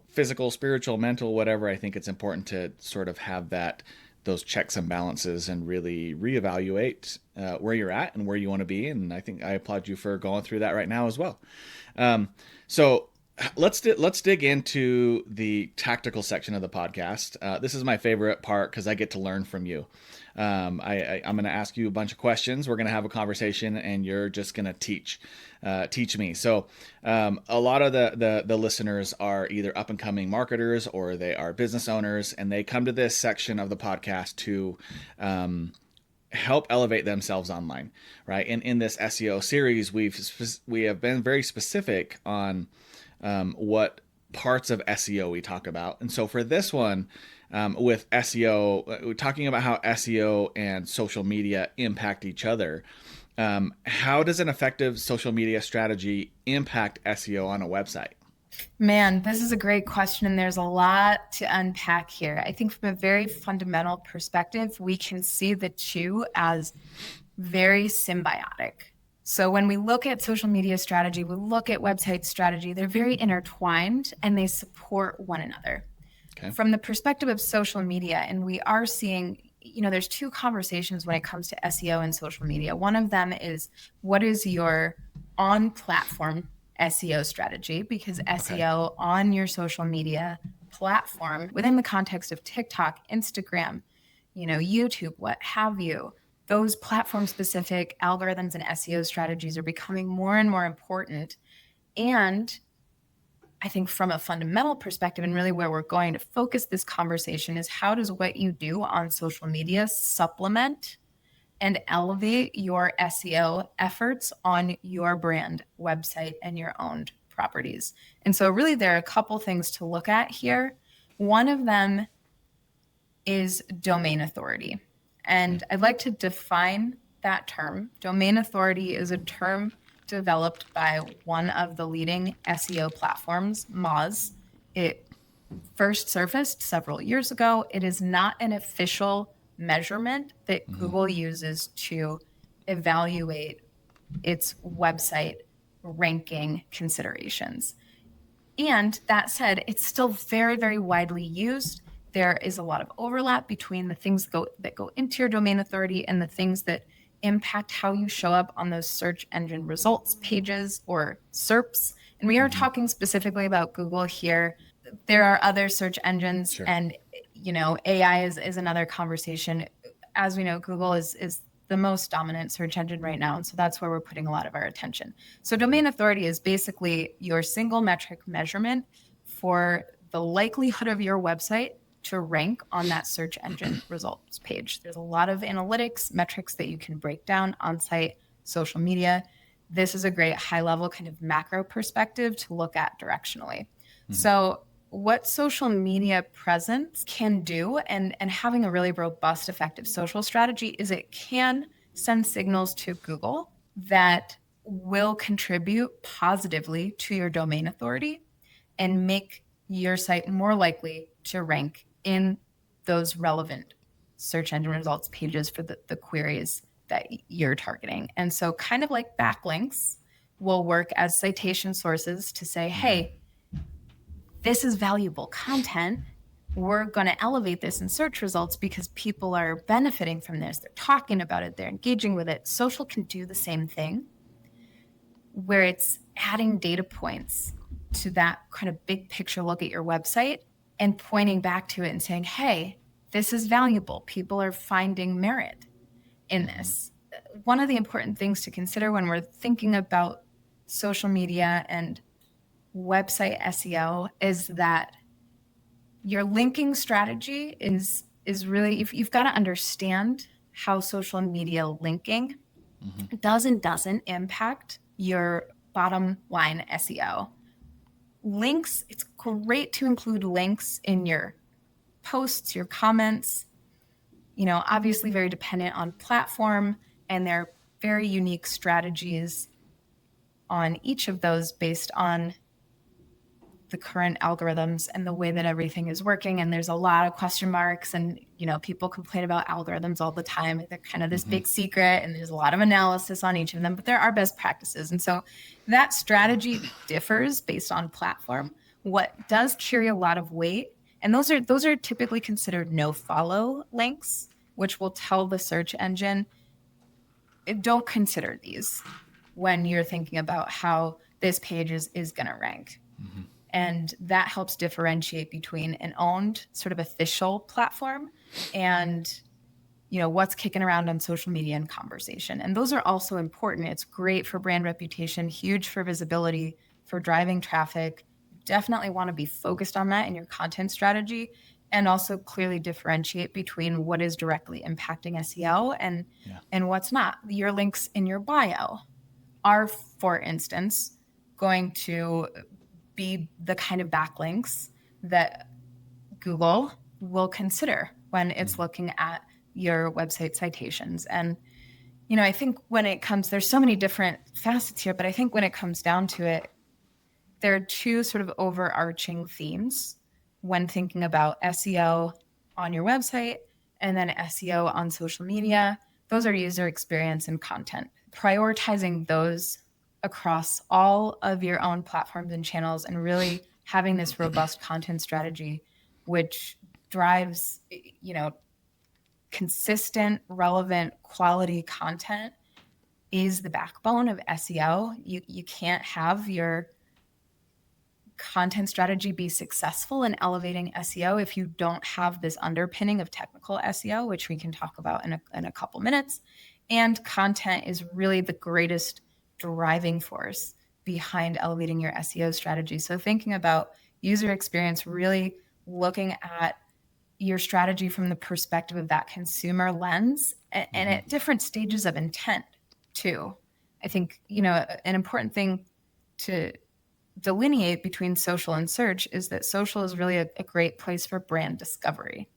physical, spiritual, mental, whatever, I think it's important to sort of have those checks and balances and really reevaluate where you're at and where you want to be. And I think I applaud you for going through that right now as well. So let's dig into the tactical section of the podcast. This is my favorite part because I get to learn from you. I'm going to ask you a bunch of questions. We're going to have a conversation, and you're just going to teach me. So a lot of the listeners are either up and coming marketers or they are business owners, and they come to this section of the podcast to help elevate themselves online, right? And in this SEO series, we have been very specific on what parts of SEO we talk about. And so for this one, with SEO, we're talking about how SEO and social media impact each other. How does an effective social media strategy impact SEO on a website? Man, this is a great question, and there's a lot to unpack here. I think from a very fundamental perspective, we can see the two as very symbiotic. So when we look at social media strategy, we look at website strategy, they're very intertwined and they support one another. Okay. From the perspective of social media, and we are seeing, there's two conversations when it comes to SEO and social media. One of them is, what is your on-platform SEO strategy? Because SEO on your social media platform, within the context of TikTok, Instagram, YouTube, what have you, those platform-specific algorithms and SEO strategies are becoming more and more important. And I think from a fundamental perspective, and really where we're going to focus this conversation, is how does what you do on social media supplement and elevate your SEO efforts on your brand website and your owned properties? And so really there are a couple things to look at here. One of them is domain authority. And I'd like to define that term. Domain authority is a term developed by one of the leading SEO platforms, Moz. It first surfaced several years ago. It is not an official measurement that Google uses to evaluate its website ranking considerations. And that said, it's still very, very widely used. There is a lot of overlap between the things that go into your domain authority and the things that impact how you show up on those search engine results pages or SERPs. And we are talking specifically about Google here. There are other search engines, Sure. and AI is another conversation. As we know, Google is the most dominant search engine right now, and so that's where we're putting a lot of our attention. So domain authority is basically your single metric measurement for the likelihood of your website to rank on that search engine results page. There's a lot of analytics metrics that you can break down on site, social media. This is a great high level kind of macro perspective to look at directionally. So what social media presence can do, and having a really robust, effective social strategy, is it can send signals to Google that will contribute positively to your domain authority and make your site more likely to rank in those relevant search engine results pages for the queries that you're targeting. And so kind of like backlinks will work as citation sources to say, hey, this is valuable content. We're going to elevate this in search results because people are benefiting from this. They're talking about it. They're engaging with it. Social can do the same thing, where it's adding data points to that kind of big picture look at your website and pointing back to it and saying, hey, this is valuable. People are finding merit in this. One of the important things to consider when we're thinking about social media and website SEO is that your linking strategy is really, if you've got to understand how social media linking does and doesn't impact your bottom line SEO. Links, it's great to include links in your posts, your comments, obviously very dependent on platform, and there are very unique strategies on each of those based on the current algorithms and the way that everything is working. And there's a lot of question marks, and people complain about algorithms all the time. They're kind of this big secret, and there's a lot of analysis on each of them, but there are best practices. And so that strategy differs based on platform. What does carry a lot of weight, and those are typically considered no follow links, which will tell the search engine, don't consider these when you're thinking about how this page is going to rank. And that helps differentiate between an owned sort of official platform and, what's kicking around on social media and conversation. And those are also important. It's great for brand reputation, huge for visibility, for driving traffic. Definitely want to be focused on that in your content strategy, and also clearly differentiate between what is directly impacting SEO and what's not. Your links in your bio are, for instance, going to be the kind of backlinks that Google will consider when it's looking at your website citations. And, I think when it comes, there's so many different facets here, but I think when it comes down to it, there are two sort of overarching themes when thinking about SEO on your website and then SEO on social media. Those are user experience and content. Prioritizing those across all of your own platforms and channels, and really having this robust content strategy, which drives, consistent, relevant, quality content, is the backbone of SEO. You can't have your content strategy be successful in elevating SEO if you don't have this underpinning of technical SEO, which we can talk about in a couple minutes. And content is really the greatest driving force behind elevating your SEO strategy. So thinking about user experience, really looking at your strategy from the perspective of that consumer lens and at different stages of intent too. I think, an important thing to delineate between social and search is that social is really a great place for brand discovery.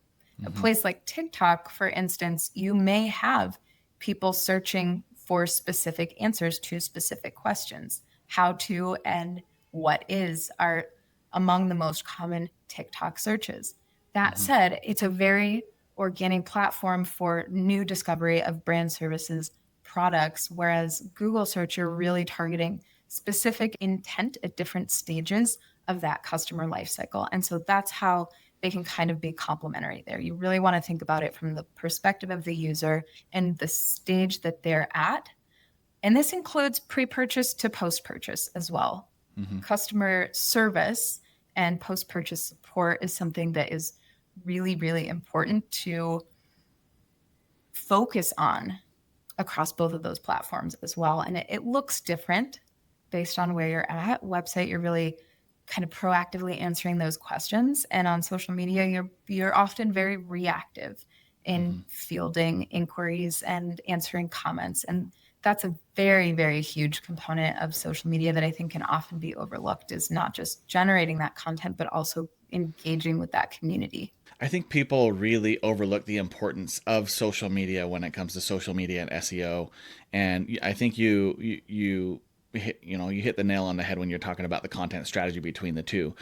A place like TikTok, for instance, you may have people searching for specific answers to specific questions. How to and what is are among the most common TikTok searches. That said, it's a very organic platform for new discovery of brand services, products, whereas Google search, you're really targeting specific intent at different stages of that customer life cycle. And so that's how they can kind of be complementary there. You really want to think about it from the perspective of the user and the stage that they're at. And this includes pre-purchase to post-purchase as well. Customer service and post-purchase support is something that is really, really important to focus on across both of those platforms as well. And it looks different based on where you're at. Website, you're really kind of proactively answering those questions. And on social media, you're often very reactive in fielding inquiries and answering comments. And that's a very, very huge component of social media that I think can often be overlooked, is not just generating that content, but also engaging with that community. I think people really overlook the importance of social media when it comes to social media and SEO. And I think you hit the nail on the head when you're talking about the content strategy between the two.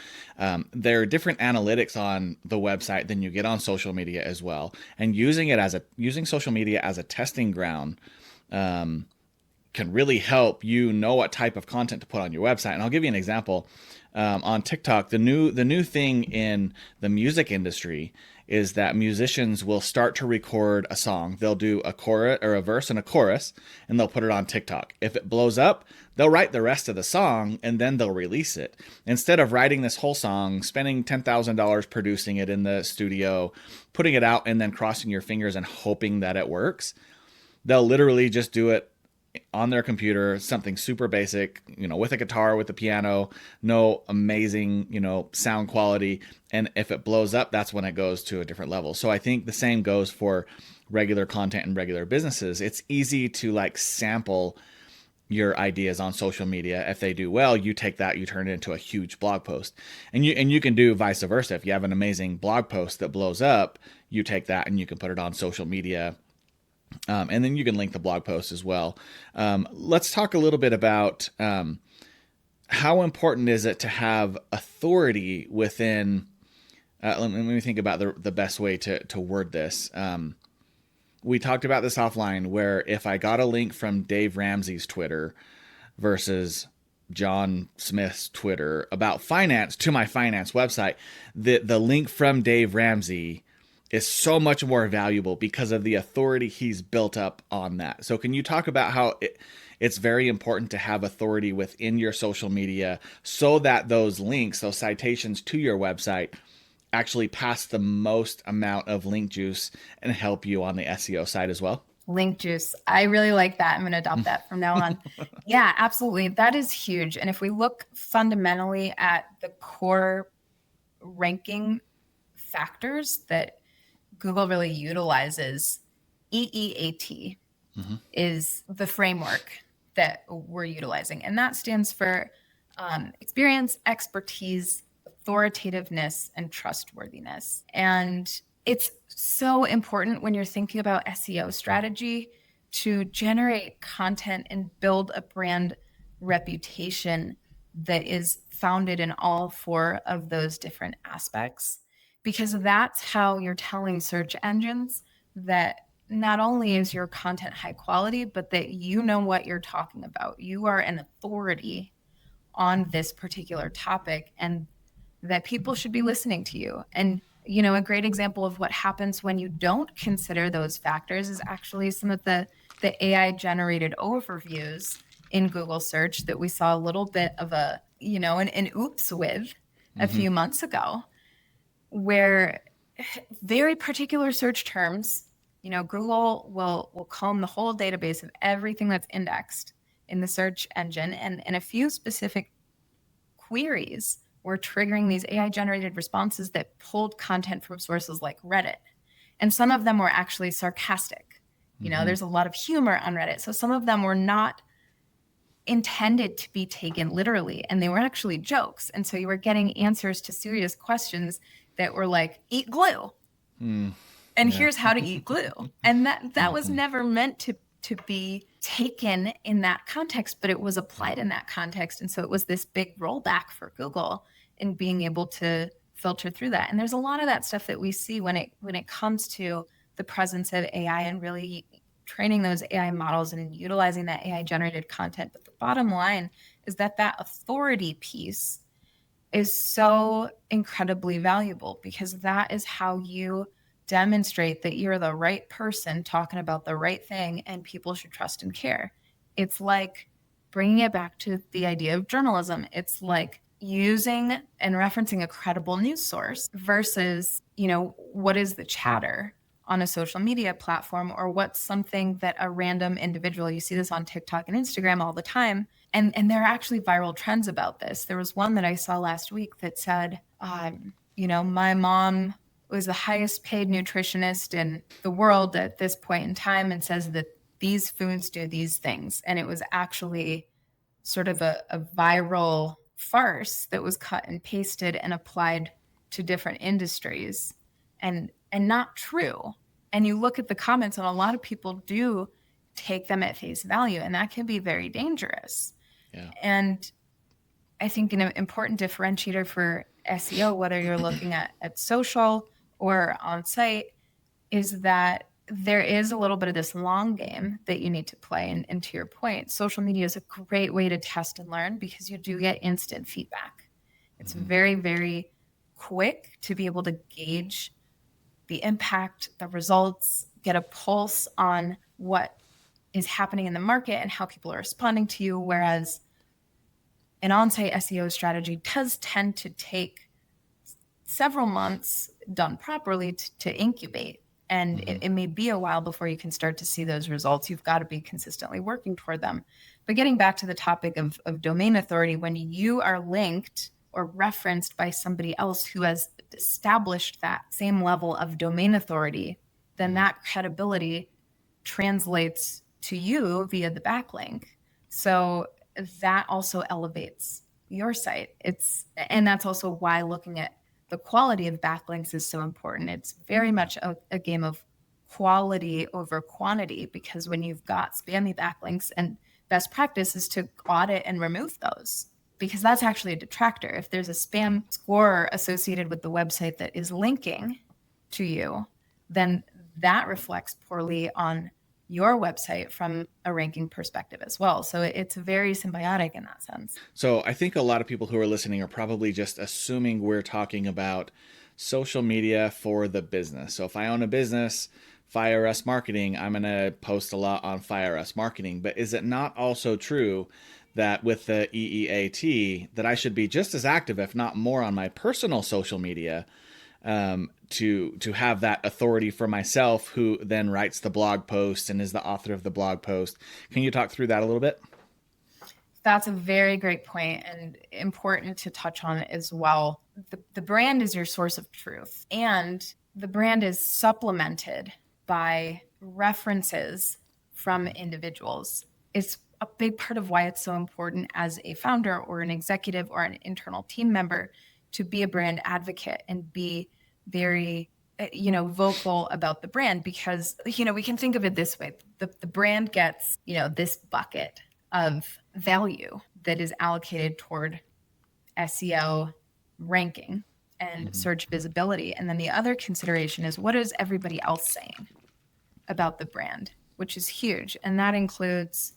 There are different analytics on the website than you get on social media as well. And using social media as a testing ground can really help you know what type of content to put on your website. And I'll give you an example. On TikTok, the new thing in the music industry is that musicians will start to record a song. They'll do a chorus or a verse and a chorus, and they'll put it on TikTok. If it blows up, they'll write the rest of the song and then they'll release it. Instead of writing this whole song, spending $10,000 producing it in the studio, putting it out, and then crossing your fingers and hoping that it works, they'll literally just do it on their computer, something super basic, with a guitar, with a piano, no amazing, sound quality. And if it blows up, that's when it goes to a different level. So I think the same goes for regular content and regular businesses. It's easy to sample your ideas on social media. If they do well, you take that, you turn it into a huge blog post. And you can do vice versa. If you have an amazing blog post that blows up, you take that and you can put it on social media. And then you can link the blog post as well. Let's talk a little bit about how important is it to have authority within. Let me think about the best way to word this. We talked about this offline, where if I got a link from Dave Ramsey's Twitter versus John Smith's Twitter about finance to my finance website, the link from Dave Ramsey is so much more valuable because of the authority he's built up on that. So can you talk about how it's very important to have authority within your social media so that those links, those citations to your website actually pass the most amount of link juice and help you on the SEO side as well? Link juice. I really like that. I'm going to adopt that from now on. Yeah, absolutely. That is huge. And if we look fundamentally at the core ranking factors that Google really utilizes, EEAT is the framework that we're utilizing. And that stands for experience, expertise, authoritativeness, and trustworthiness. And it's so important when you're thinking about SEO strategy to generate content and build a brand reputation that is founded in all four of those different aspects. Because that's how you're telling search engines that not only is your content high quality, but that you know what you're talking about. You are an authority on this particular topic and that people should be listening to you. And, a great example of what happens when you don't consider those factors is actually some of the AI generated overviews in Google search that we saw a little bit of a an oops with a Mm-hmm. few months ago, where very particular search terms, Google will comb the whole database of everything that's indexed in the search engine, and a few specific queries were triggering these AI generated responses that pulled content from sources like Reddit. And some of them were actually sarcastic. Mm-hmm. There's a lot of humor on Reddit. So some of them were not intended to be taken literally, and they were actually jokes. And so you were getting answers to serious questions that were like, eat glue. Mm. And Yeah. here's how to eat glue. And that was Mm-hmm. never meant to be taken in that context, but it was applied in that context. And so it was this big rollback for Google in being able to filter through that. And there's a lot of that stuff that we see when it comes to the presence of AI and really training those AI models and utilizing that AI generated content. But the bottom line is that authority piece is so incredibly valuable, because that is how you demonstrate that you're the right person talking about the right thing and people should trust and care. It's like bringing it back to the idea of journalism. It's like using and referencing a credible news source versus, what is the chatter on a social media platform, or what's something that a random individual, you see this on TikTok and Instagram all the time. And there are actually viral trends about this. There was one that I saw last week that said, my mom was the highest paid nutritionist in the world at this point in time and says that these foods do these things. And it was actually sort of a viral farce that was cut and pasted and applied to different industries, and not true. And you look at the comments, and a lot of people do take them at face value, and that can be very dangerous. Yeah. And I think an important differentiator for SEO, whether you're looking at social or on site, is that there is a little bit of this long game that you need to play. And to your point, social media is a great way to test and learn, because you do get instant feedback. It's very, very quick to be able to gauge the impact, the results, get a pulse on what is happening in the market and how people are responding to you. Whereas an on-site SEO strategy does tend to take several months done properly to incubate. And it may be a while before you can start to see those results. You've got to be consistently working toward them. But getting back to the topic of domain authority, when you are linked or referenced by somebody else who has established that same level of domain authority, then that credibility translates to you via the backlink. So that also elevates your site. And that's also why looking at the quality of backlinks is so important. It's very much a game of quality over quantity, because when you've got spammy backlinks, and best practice is to audit and remove those, because that's actually a detractor. If there's a spam score associated with the website that is linking to you, then that reflects poorly on your website from a ranking perspective as well. So it's very symbiotic in that sense. So I think a lot of people who are listening are probably just assuming we're talking about social media for the business. So if I own a business, Fire Us Marketing, I'm going to post a lot on Fire Us Marketing. But is it not also true that with the EEAT that I should be just as active, if not more, on my personal social media to have that authority for myself, who then writes the blog post and is the author of the blog post? Can you talk through that a little bit? That's a very great point, and important to touch on as well. The brand is your source of truth, and the brand is supplemented by references from individuals. It's a big part of why it's so important as a founder or an executive or an internal team member to be a brand advocate and be very vocal about the brand, because we can think of it this way. The brand gets this bucket of value that is allocated toward SEO ranking and search visibility. And then the other consideration is, what is everybody else saying about the brand, which is huge. And that includes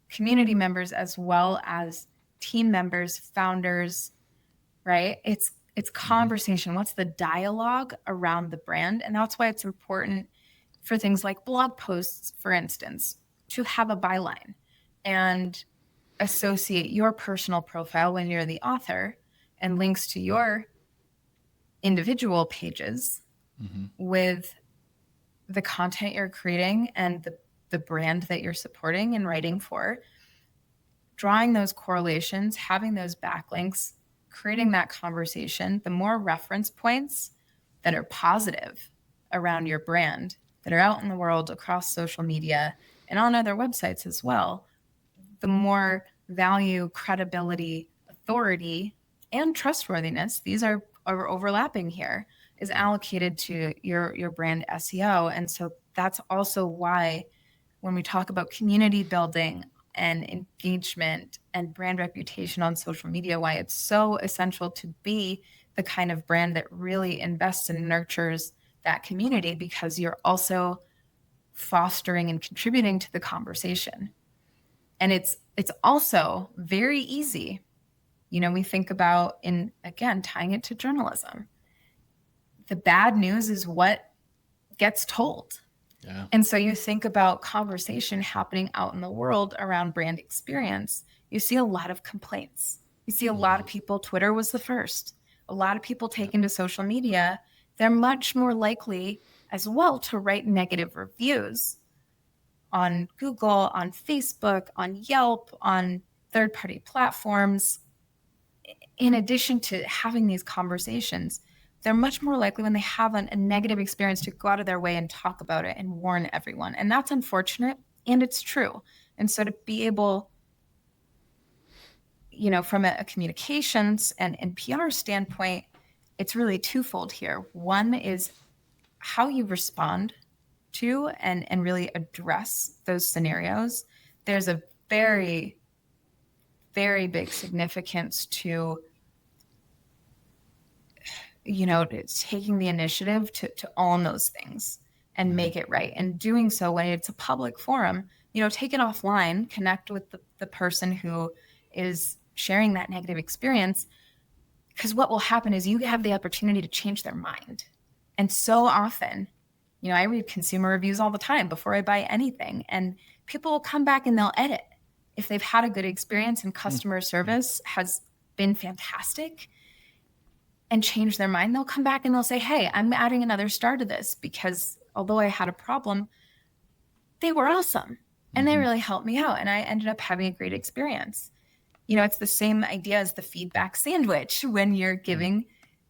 community members as well as team members, founders, right? It's conversation. What's the dialogue around the brand? And that's why it's important for things like blog posts, for instance, to have a byline. And associate your personal profile when you're the author and links to your individual pages with the content you're creating and the brand that you're supporting and writing for, drawing those correlations, having those backlinks, creating that conversation, the more reference points that are positive around your brand that are out in the world across social media and on other websites as well, the more value, credibility, authority, and trustworthiness, these are overlapping here, is allocated to your brand SEO. And so that's also why when we talk about community building and engagement and brand reputation on social media, why it's so essential to be the kind of brand that really invests and nurtures that community, because you're also fostering and contributing to the conversation. And it's also very easy. We think about, in again, tying it to journalism, the bad news is what gets told. Yeah. And so you think about conversation happening out in the world around brand experience, you see a lot of complaints. You see a lot of people, Twitter was the first, a lot of people taken to social media. They're much more likely as well to write negative reviews on Google, on Facebook, on Yelp, on third-party platforms. In addition to having these conversations, they're much more likely when they have a negative experience to go out of their way and talk about it and warn everyone. And that's unfortunate, and it's true. And so to be able, from a communications and PR standpoint, it's really twofold here. One is how you respond to and really address those scenarios. There's a very, very big significance to taking the initiative to own those things and make it right. And doing so when it's a public forum, take it offline, connect with the person who is sharing that negative experience. Because what will happen is you have the opportunity to change their mind. And so often, I read consumer reviews all the time before I buy anything, and people will come back and they'll edit. If they've had a good experience and customer service has been fantastic, and change their mind, they'll come back and they'll say, hey, I'm adding another star to this because although I had a problem, they were awesome and they really helped me out. And I ended up having a great experience. It's the same idea as the feedback sandwich when you're giving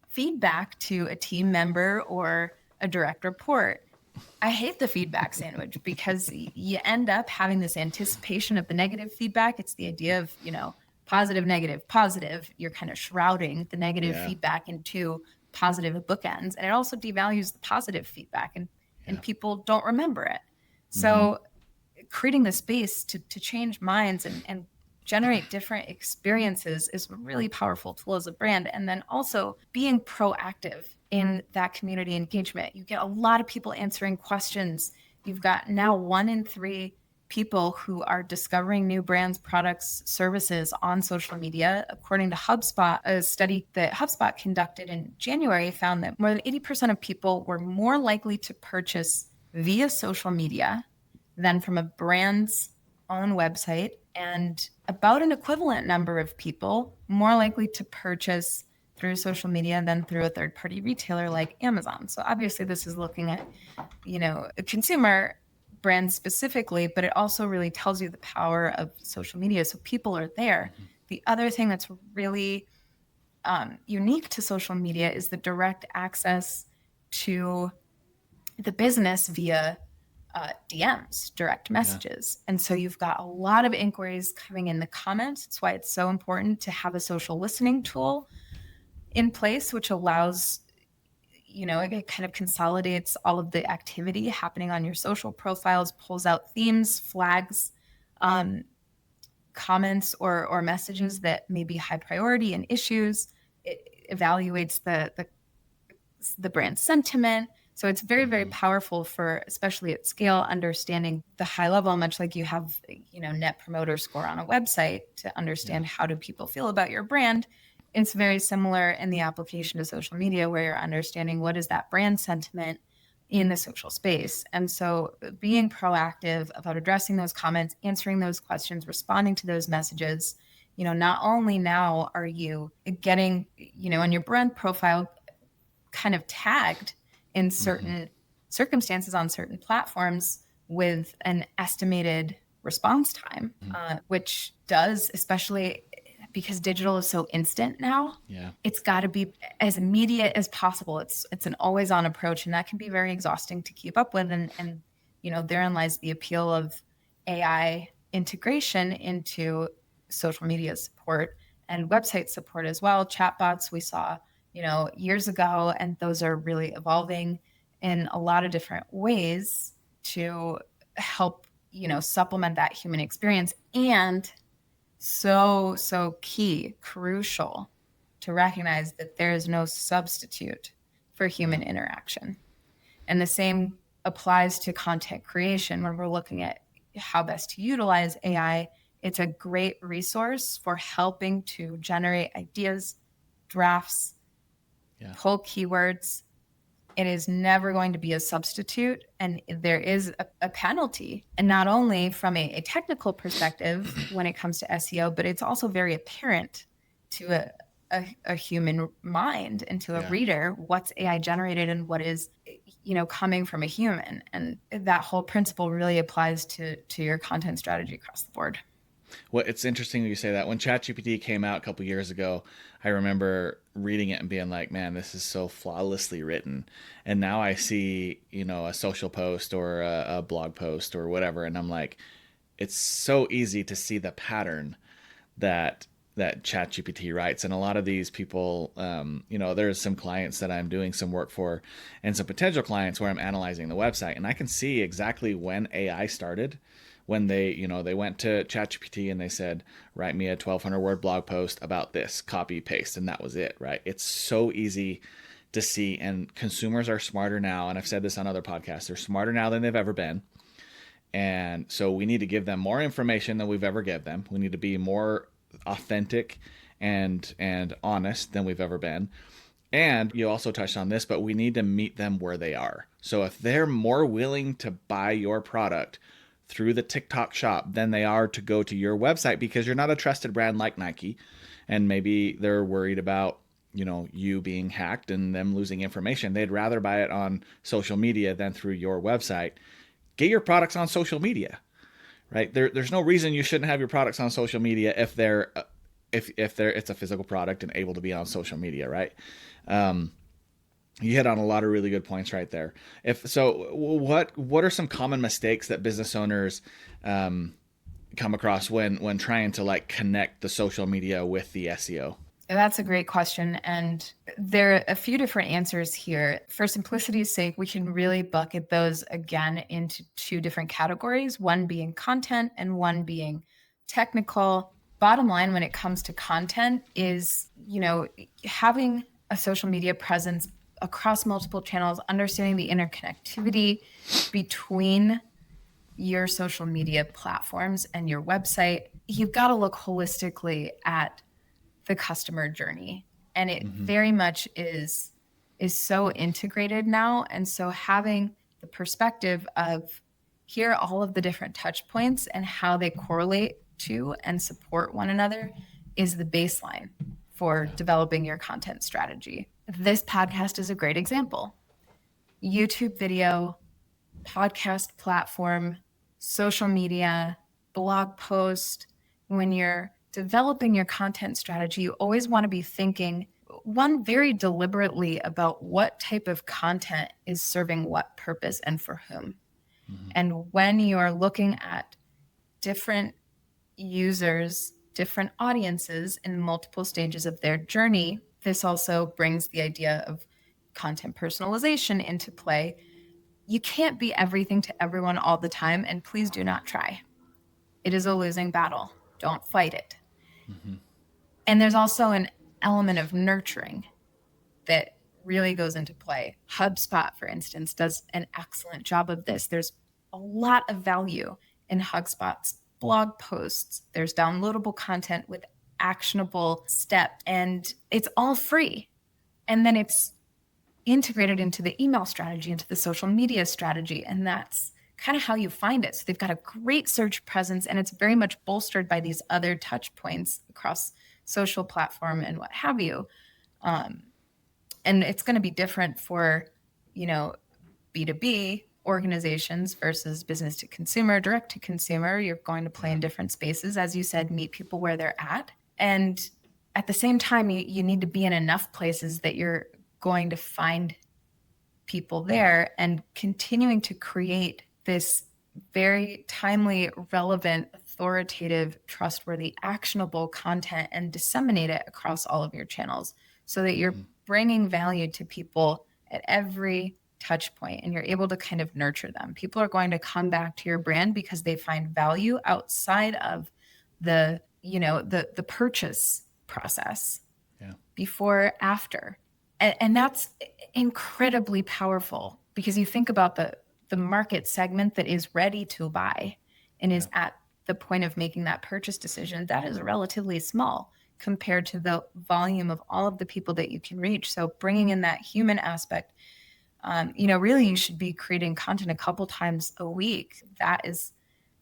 feedback to a team member or a direct report. I hate the feedback sandwich because you end up having this anticipation of the negative feedback. It's the idea of, positive, negative, positive. You're kind of shrouding the negative feedback into positive bookends. And it also devalues the positive feedback and people don't remember it. So creating the space to change minds and generate different experiences is a really powerful tool as a brand. And then also being proactive in that community engagement. You get a lot of people answering questions. You've got now 1 in 3 people who are discovering new brands, products, services on social media. According to HubSpot, a study that HubSpot conducted in January found that more than 80% of people were more likely to purchase via social media than from a brand's own website, and about an equivalent number of people more likely to purchase through social media than through a third-party retailer like Amazon. So obviously this is looking at, a consumer brand specifically, but it also really tells you the power of social media. So people are there. The other thing that's really unique to social media is the direct access to the business via DMs, direct messages. And so you've got a lot of inquiries coming in the comments. That's why it's so important to have a social listening tool in place, which allows, it kind of consolidates all of the activity happening on your social profiles, pulls out themes, flags, comments or messages that may be high priority and issues. It evaluates the brand sentiment. So it's very, very powerful for, especially at scale, understanding the high level, much like you have, net promoter score on a website to understand how do people feel about your brand. It's very similar in the application to social media where you're understanding what is that brand sentiment, in the social space. And so being proactive about addressing those comments, answering those questions, responding to those messages, not only now are you getting, in your brand profile kind of tagged in certain circumstances on certain platforms with an estimated response time, which does, especially because digital is so instant now. Yeah. It's got to be as immediate as possible. It's an always on approach, and that can be very exhausting to keep up with. And therein lies the appeal of AI integration into social media support and website support as well. Chatbots we saw, years ago, and those are really evolving in a lot of different ways to help, supplement that human experience. And so key, crucial to recognize that there is no substitute for human interaction. And the same applies to content creation when we're looking at how best to utilize AI. It's a great resource for helping to generate ideas, drafts, pull keywords. It is never going to be a substitute, and there is a penalty, and not only from a technical perspective when it comes to SEO, but it's also very apparent to a human mind and to a reader what's AI generated and what is coming from a human. And that whole principle really applies to your content strategy across the board. Well, it's interesting you say that. When ChatGPT came out a couple years ago, I remember reading it and being like, man, this is so flawlessly written. And now I see, a social post or a blog post or whatever, and I'm like, it's so easy to see the pattern that ChatGPT writes. And a lot of these people, there's some clients that I'm doing some work for and some potential clients where I'm analyzing the website, and I can see exactly when AI started. When they went to ChatGPT and they said, write me a 1,200 word blog post about this, copy, paste, and that was it, right? It's so easy to see, and consumers are smarter now. And I've said this on other podcasts, they're smarter now than they've ever been. And so we need to give them more information than we've ever given them. We need to be more authentic and honest than we've ever been. And you also touched on this, but we need to meet them where they are. So if they're more willing to buy your product through the TikTok shop than they are to go to your website because you're not a trusted brand like Nike, and maybe they're worried about you being hacked and them losing information, they'd rather buy it on social media than through your website. Get your products on social media, right? There's no reason you shouldn't have your products on social media if it's a physical product and able to be on social media, right? You hit on a lot of really good points right there. What are some common mistakes that business owners come across when trying to connect the social media with the SEO? That's a great question. And there are a few different answers here. For simplicity's sake, we can really bucket those again into two different categories, one being content and one being technical. Bottom line, when it comes to content is, having a social media presence across multiple channels, understanding the interconnectivity between your social media platforms and your website. You've got to look holistically at the customer journey. And it very much is so integrated now. And so having the perspective of here are all of the different touch points and how they correlate to and support one another is the baseline for developing your content strategy. This podcast is a great example. YouTube video, podcast platform, social media, blog post. When you're developing your content strategy, you always want to be thinking, one, very deliberately about what type of content is serving what purpose and for whom. And when you are looking at different users, different audiences in multiple stages of their journey, this also brings the idea of content personalization into play. You can't be everything to everyone all the time, and please do not try. It is a losing battle. Don't fight it. And there's also an element of nurturing that really goes into play. HubSpot, for instance, does an excellent job of this. There's a lot of value in HubSpot's blog posts. There's downloadable content with actionable steps, and it's all free. And then it's integrated into the email strategy, into the social media strategy. And that's kind of how you find it. So they've got a great search presence, and it's very much bolstered by these other touch points across social platform and what have you. And it's going to be different for, B2B organizations versus business to consumer, direct to consumer. You're going to play in different spaces, as you said, meet people where they're at. And at the same time, you need to be in enough places that you're going to find people there, and continuing to create this very timely, relevant, authoritative, trustworthy, actionable content and disseminate it across all of your channels so that you're bringing value to people at every touch point, and you're able to kind of nurture them. People are going to come back to your brand because they find value outside of the purchase process, before, after. And that's incredibly powerful, because you think about the market segment that is ready to buy and is at the point of making that purchase decision. That is relatively small compared to the volume of all of the people that you can reach. So bringing in that human aspect, really you should be creating content a couple times a week. That is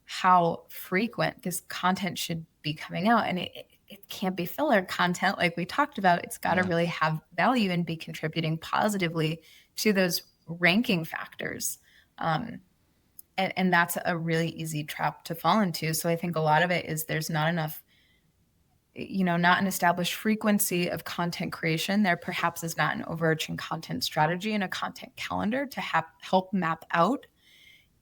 how frequent this content should be coming out. And it can't be filler content like we talked about. It's got to really have value and be contributing positively to those ranking factors. And that's a really easy trap to fall into. So I think a lot of it is there's not enough, not an established frequency of content creation. There perhaps is not an overarching content strategy and a content calendar to help map out,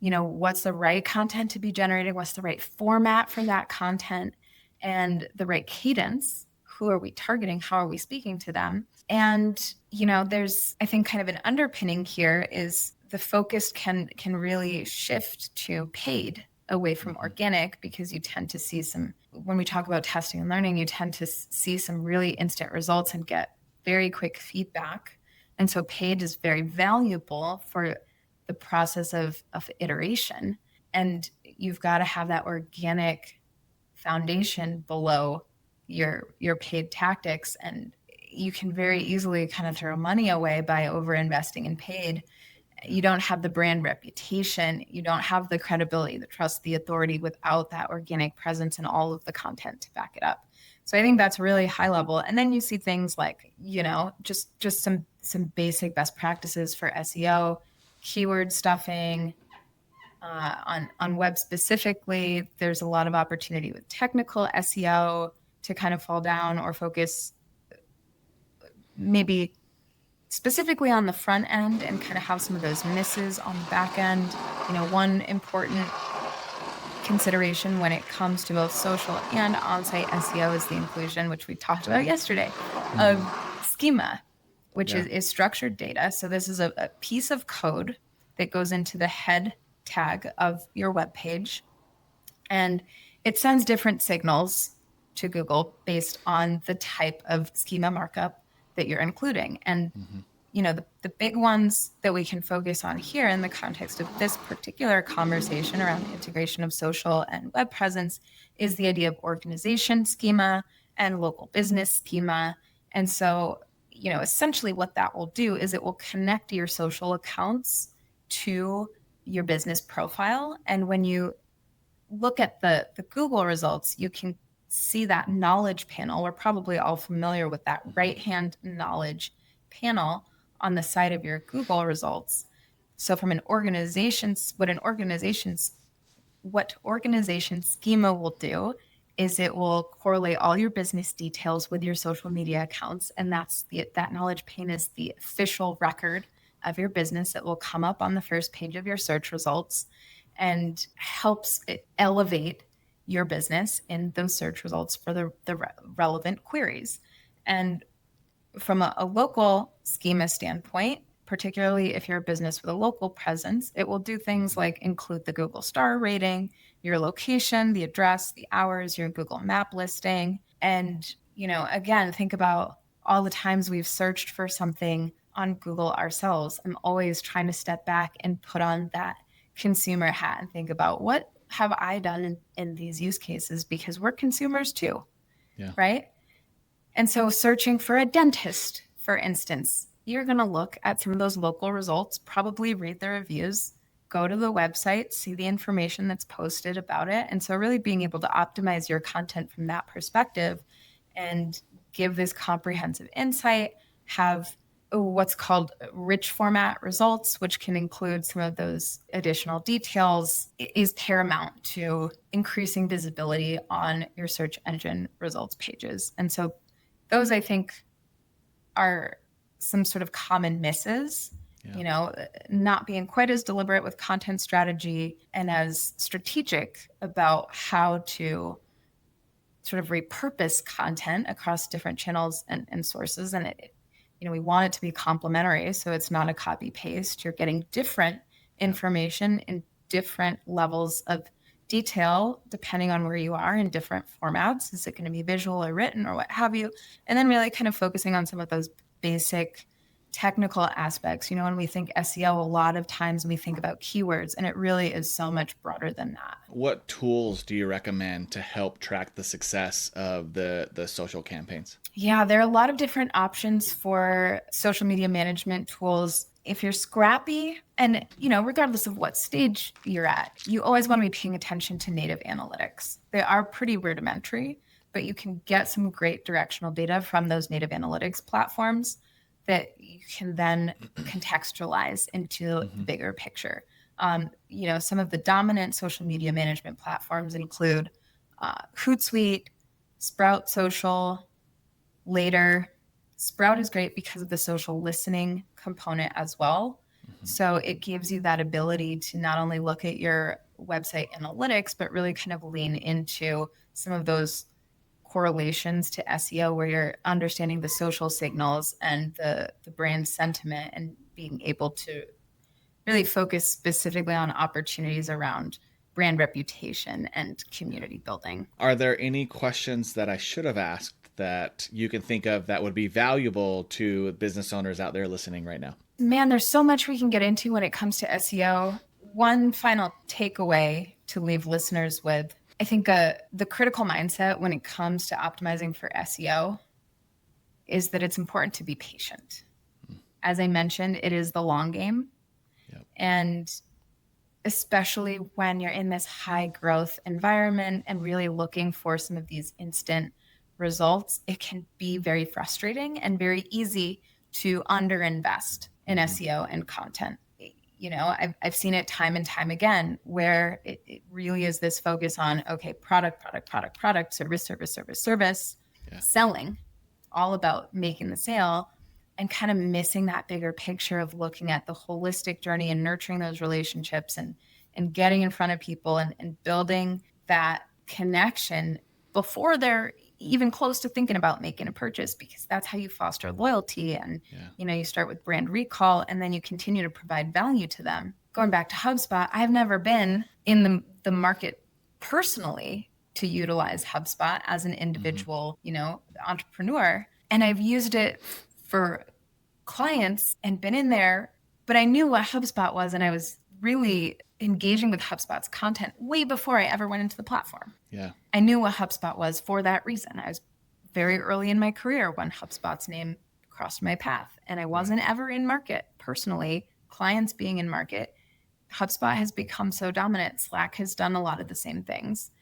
what's the right content to be generated, what's the right format for that content, and the right cadence. Who are we targeting? How are we speaking to them? And, there's, I think, kind of an underpinning here is the focus can really shift to paid away from organic, because you tend to see when we talk about testing and learning, you tend to see some really instant results and get very quick feedback. And so paid is very valuable for the process of iteration. And you've got to have that organic foundation below your paid tactics. And you can very easily kind of throw money away by over investing in paid. You don't have the brand reputation. You don't have the credibility, the trust, the authority without that organic presence and all of the content to back it up. So I think that's really high level. And then you see things like, just some basic best practices for SEO, keyword stuffing. On web specifically, there's a lot of opportunity with technical SEO to kind of fall down or focus maybe specifically on the front end and kind of have some of those misses on the back end. One important consideration when it comes to both social and on-site SEO is the inclusion, which we talked about yesterday, of schema, which is structured data. So this is a piece of code that goes into the head tag of your web page, and it sends different signals to Google based on the type of schema markup that you're including. And the big ones that we can focus on here in the context of this particular conversation around the integration of social and web presence is the idea of organization schema and local business schema. And so, essentially what that will do is it will connect your social accounts to your business profile. And when you look at the Google results, you can see that knowledge panel. We're probably all familiar with that right-hand knowledge panel on the side of your Google results. So from what organization schema will do is it will correlate all your business details with your social media accounts. And that knowledge pane is the official record of your business. It will come up on the first page of your search results and helps it elevate your business in those search results for the relevant queries. And from a local schema standpoint, particularly if you're a business with a local presence, it will do things like include the Google star rating, your location, the address, the hours, your Google map listing. And, again, think about all the times we've searched for something on Google ourselves. I'm always trying to step back and put on that consumer hat and think about what have I done in these use cases, because we're consumers too, right? And so searching for a dentist, for instance, you're going to look at some of those local results, probably read the reviews, go to the website, see the information that's posted about it. And so really being able to optimize your content from that perspective and give this comprehensive insight, have what's called rich format results, which can include some of those additional details, is paramount to increasing visibility on your search engine results pages. And so those, I think, are some sort of common misses. Not being quite as deliberate with content strategy and as strategic about how to sort of repurpose content across different channels and sources. And we want it to be complementary, so it's not a copy paste. You're getting different information in different levels of detail depending on where you are in different formats. Is it going to be visual or written or what have you? And then really kind of focusing on some of those basic technical aspects. When we think SEO, a lot of times we think about keywords, and it really is so much broader than that. What tools do you recommend to help track the success of the social campaigns? Yeah, there are a lot of different options for social media management tools. If you're scrappy, and regardless of what stage you're at, you always want to be paying attention to native analytics. They are pretty rudimentary, but you can get some great directional data from those native analytics platforms that you can then contextualize into the bigger picture. Some of the dominant social media management platforms include Hootsuite, Sprout Social, Later. Sprout is great because of the social listening component as well. So it gives you that ability to not only look at your website analytics, but really kind of lean into some of those correlations to SEO where you're understanding the social signals and the brand sentiment and being able to really focus specifically on opportunities around brand reputation and community building. Are there any questions that I should have asked that you can think of that would be valuable to business owners out there listening right now? Man, there's so much we can get into when it comes to SEO. One final takeaway to leave listeners with, I think the critical mindset when it comes to optimizing for SEO is that it's important to be patient. As I mentioned, it is the long game. Yep. And especially when you're in this high growth environment and really looking for some of these instant results, it can be very frustrating and very easy to underinvest in SEO and content. I've seen it time and time again where it really is this focus on, okay, product, service, selling, all about making the sale, and kind of missing that bigger picture of looking at the holistic journey and nurturing those relationships and getting in front of people and building that connection before they're even close to thinking about making a purchase, because that's how you foster loyalty. And, you start with brand recall and then you continue to provide value to them. Going back to HubSpot, I've never been in the market personally to utilize HubSpot as an individual, entrepreneur. And I've used it for clients and been in there, but I knew what HubSpot was. And I was really engaging with HubSpot's content way before I ever went into the platform. Yeah. I knew what HubSpot was for that reason. I was very early in my career when HubSpot's name crossed my path, and I wasn't ever in market personally, clients being in market. HubSpot has become so dominant. Slack has done a lot of the same things,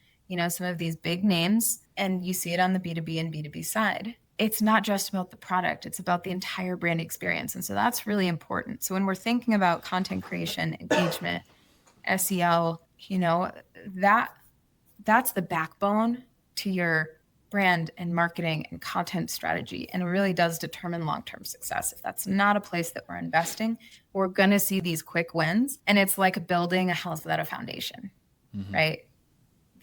some of these big names, and you see it on the B2B and B2B side. It's not just about the product, it's about the entire brand experience. And so that's really important. So when we're thinking about content creation, engagement, SEO, that's the backbone to your brand and marketing and content strategy. And it really does determine long-term success. If that's not a place that we're investing, we're going to see these quick wins. And it's like building a house without a foundation, right?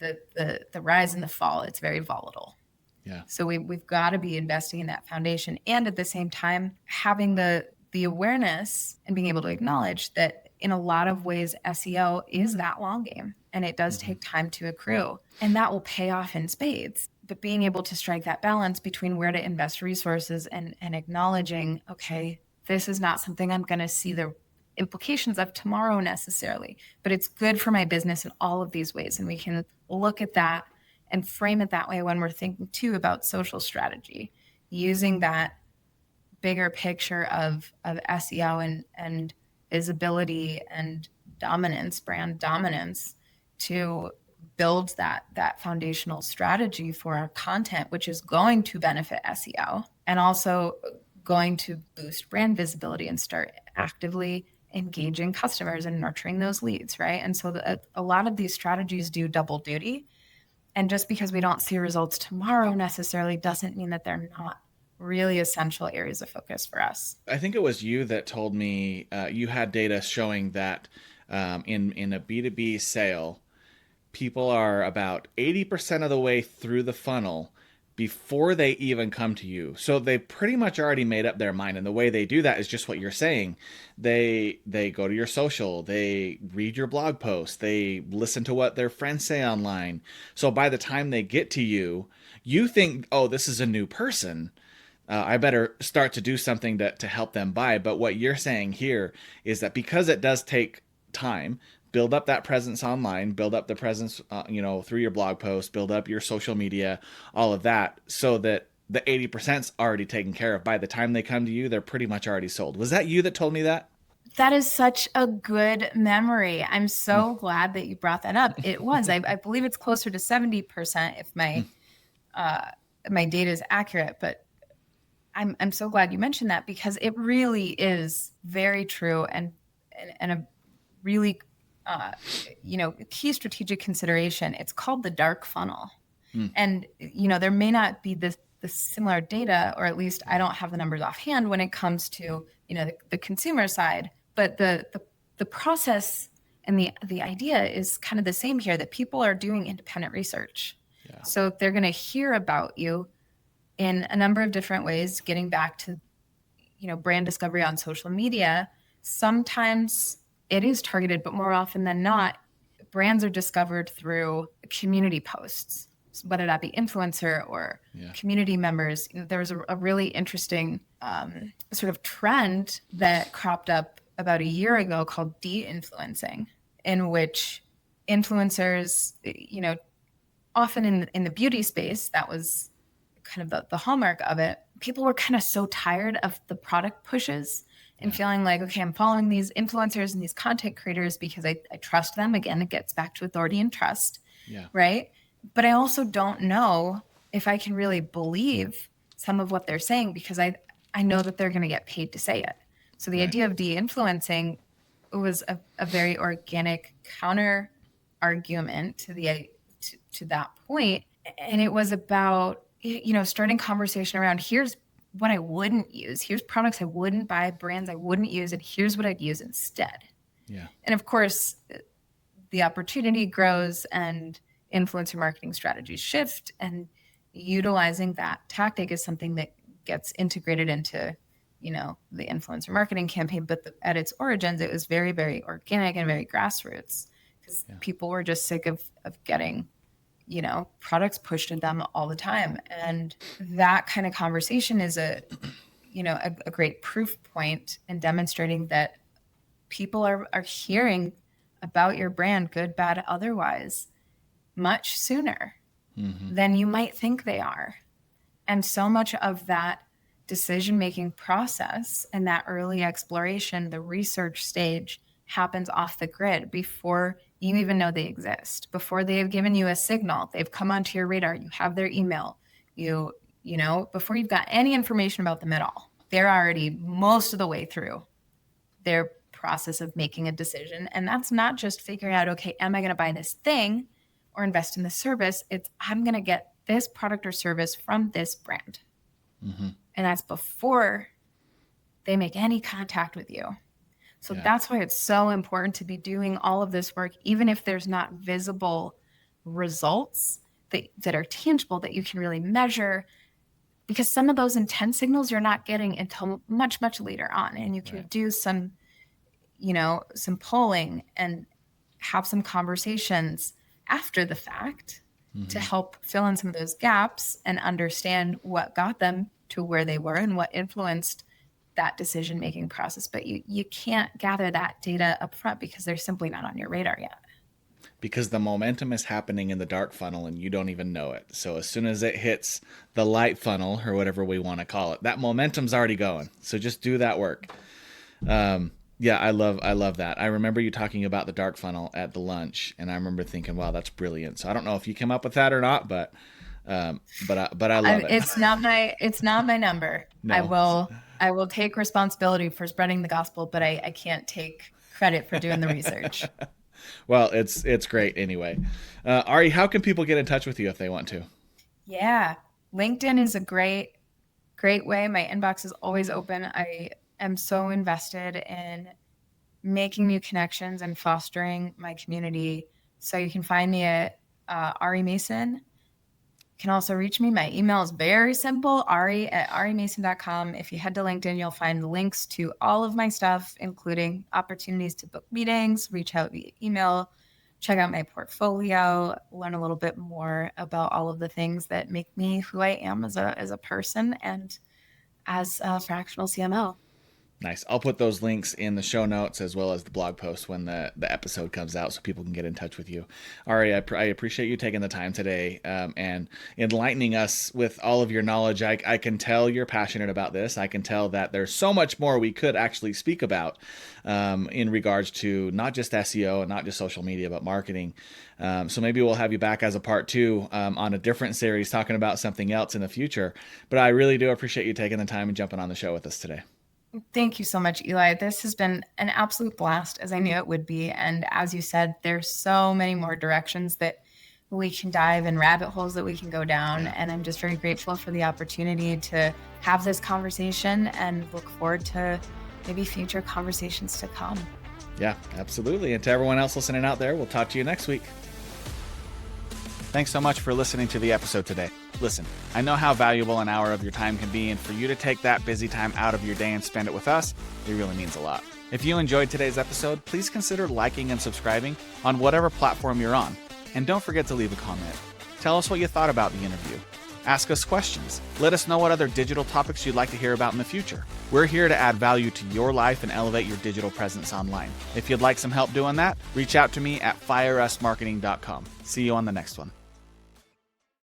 The rise and the fall, it's very volatile. Yeah. So we've got to be investing in that foundation. And at the same time, having the awareness and being able to acknowledge that in a lot of ways, SEO is that long game and it does take time to accrue, and that will pay off in spades. But being able to strike that balance between where to invest resources and acknowledging, okay, this is not something I'm going to see the implications of tomorrow necessarily, but it's good for my business in all of these ways. And we can look at that and frame it that way when we're thinking too about social strategy, using that bigger picture of SEO and visibility and dominance, brand dominance, to build that foundational strategy for our content, which is going to benefit SEO and also going to boost brand visibility and start actively engaging customers and nurturing those leads, right? And so a lot of these strategies do double duty. And just because we don't see results tomorrow necessarily doesn't mean that they're not really essential areas of focus for us. I think it was you that told me you had data showing that in a B2B sale, people are about 80% of the way through the funnel before they even come to you. So they pretty much already made up their mind. And the way they do that is just what you're saying. They go to your social, they read your blog post, they listen to what their friends say online. So by the time they get to you, you think, oh, this is a new person. I better start to do something to help them buy. But what you're saying here is that because it does take time, build up that presence online, build up the presence, through your blog post, build up your social media, all of that, so that the 80% is already taken care of. By the time they come to you, they're pretty much already sold. Was that you that told me that? That is such a good memory. I'm so glad that you brought that up. It was, I believe it's closer to 70% if my data is accurate, but I'm so glad you mentioned that, because it really is very true and a really key strategic consideration. It's called the dark funnel. And there may not be the similar data, or at least I don't have the numbers offhand when it comes to the consumer side, but the process and the idea is kind of the same here, that people are doing independent research. Yeah. So they're going to hear about you in a number of different ways, getting back to, brand discovery on social media. Sometimes it is targeted, but more often than not, brands are discovered through community posts, whether that be influencer or community members. There was a really interesting sort of trend that cropped up about a year ago called de-influencing, in which influencers, often in the beauty space, that was kind of the hallmark of it. People were kind of so tired of the product pushes and feeling like, okay, I'm following these influencers and these content creators because I trust them. Again, it gets back to authority and trust, right? But I also don't know if I can really believe some of what they're saying, because I know that they're going to get paid to say it. So the idea of de-influencing was a very organic counter argument to that point. And it was about, starting conversation around, here's what I wouldn't use. Here's products I wouldn't buy, brands I wouldn't use, and here's what I'd use instead. Yeah. And of course, the opportunity grows and influencer marketing strategies shift, and utilizing that tactic is something that gets integrated into, the influencer marketing campaign. But at its origins, it was very, very organic and very grassroots, because people were just sick of getting products pushed at them all the time. And that kind of conversation is a great proof point in demonstrating that people are hearing about your brand, good, bad, otherwise, much sooner than you might think they are. And so much of that decision-making process and that early exploration, the research stage, happens off the grid before you even know they exist, before they have given you a signal, they've come onto your radar, you have their email, before you've got any information about them at all. They're already most of the way through their process of making a decision. And that's not just figuring out, okay, am I going to buy this thing or invest in this service? It's, I'm going to get this product or service from this brand. And that's before they make any contact with you. So that's why it's so important to be doing all of this work, even if there's not visible results that are tangible, that you can really measure, because some of those intent signals you're not getting until much, much later on. And you can do some polling and have some conversations after the fact to help fill in some of those gaps and understand what got them to where they were and what influenced that decision-making process. But you can't gather that data up front because they're simply not on your radar yet. because the momentum is happening in the dark funnel and you don't even know it. So as soon as it hits the light funnel, or whatever we want to call it, that momentum's already going. So just do that work. Yeah, I love that. I remember you talking about the dark funnel at the lunch, and I remember thinking, wow, that's brilliant. So I don't know if you came up with that or not, but I love it. It's not my number. No. I will take responsibility for spreading the gospel, but I can't take credit for doing the research. Well, it's great anyway. Ari, how can people get in touch with you if they want to? Yeah, LinkedIn is a great way. My inbox is always open. I am so invested in making new connections and fostering my community. So you can find me at Ari Mason. You can also reach me. My email is very simple, ari@arimason.com. If you head to LinkedIn, you'll find links to all of my stuff, including opportunities to book meetings, reach out via email, check out my portfolio, learn a little bit more about all of the things that make me who I am as a person and as a fractional CMO. Nice. I'll put those links in the show notes as well as the blog post when the episode comes out so people can get in touch with you. Ari, I appreciate you taking the time today and enlightening us with all of your knowledge. I can tell you're passionate about this. I can tell that there's so much more we could actually speak about in regards to not just SEO and not just social media, but marketing. So maybe we'll have you back as a part 2 on a different series talking about something else in the future. But I really do appreciate you taking the time and jumping on the show with us today. Thank you so much, Eli. This has been an absolute blast, as I knew it would be. And as you said, there's so many more directions that we can dive and rabbit holes that we can go down. Yeah. And I'm just very grateful for the opportunity to have this conversation and look forward to maybe future conversations to come. Yeah, absolutely. And to everyone else listening out there, we'll talk to you next week. Thanks so much for listening to the episode today. Listen, I know how valuable an hour of your time can be, and for you to take that busy time out of your day and spend it with us, it really means a lot. If you enjoyed today's episode, please consider liking and subscribing on whatever platform you're on. And don't forget to leave a comment. Tell us what you thought about the interview. Ask us questions. Let us know what other digital topics you'd like to hear about in the future. We're here to add value to your life and elevate your digital presence online. If you'd like some help doing that, reach out to me at fireusmarketing.com. See you on the next one.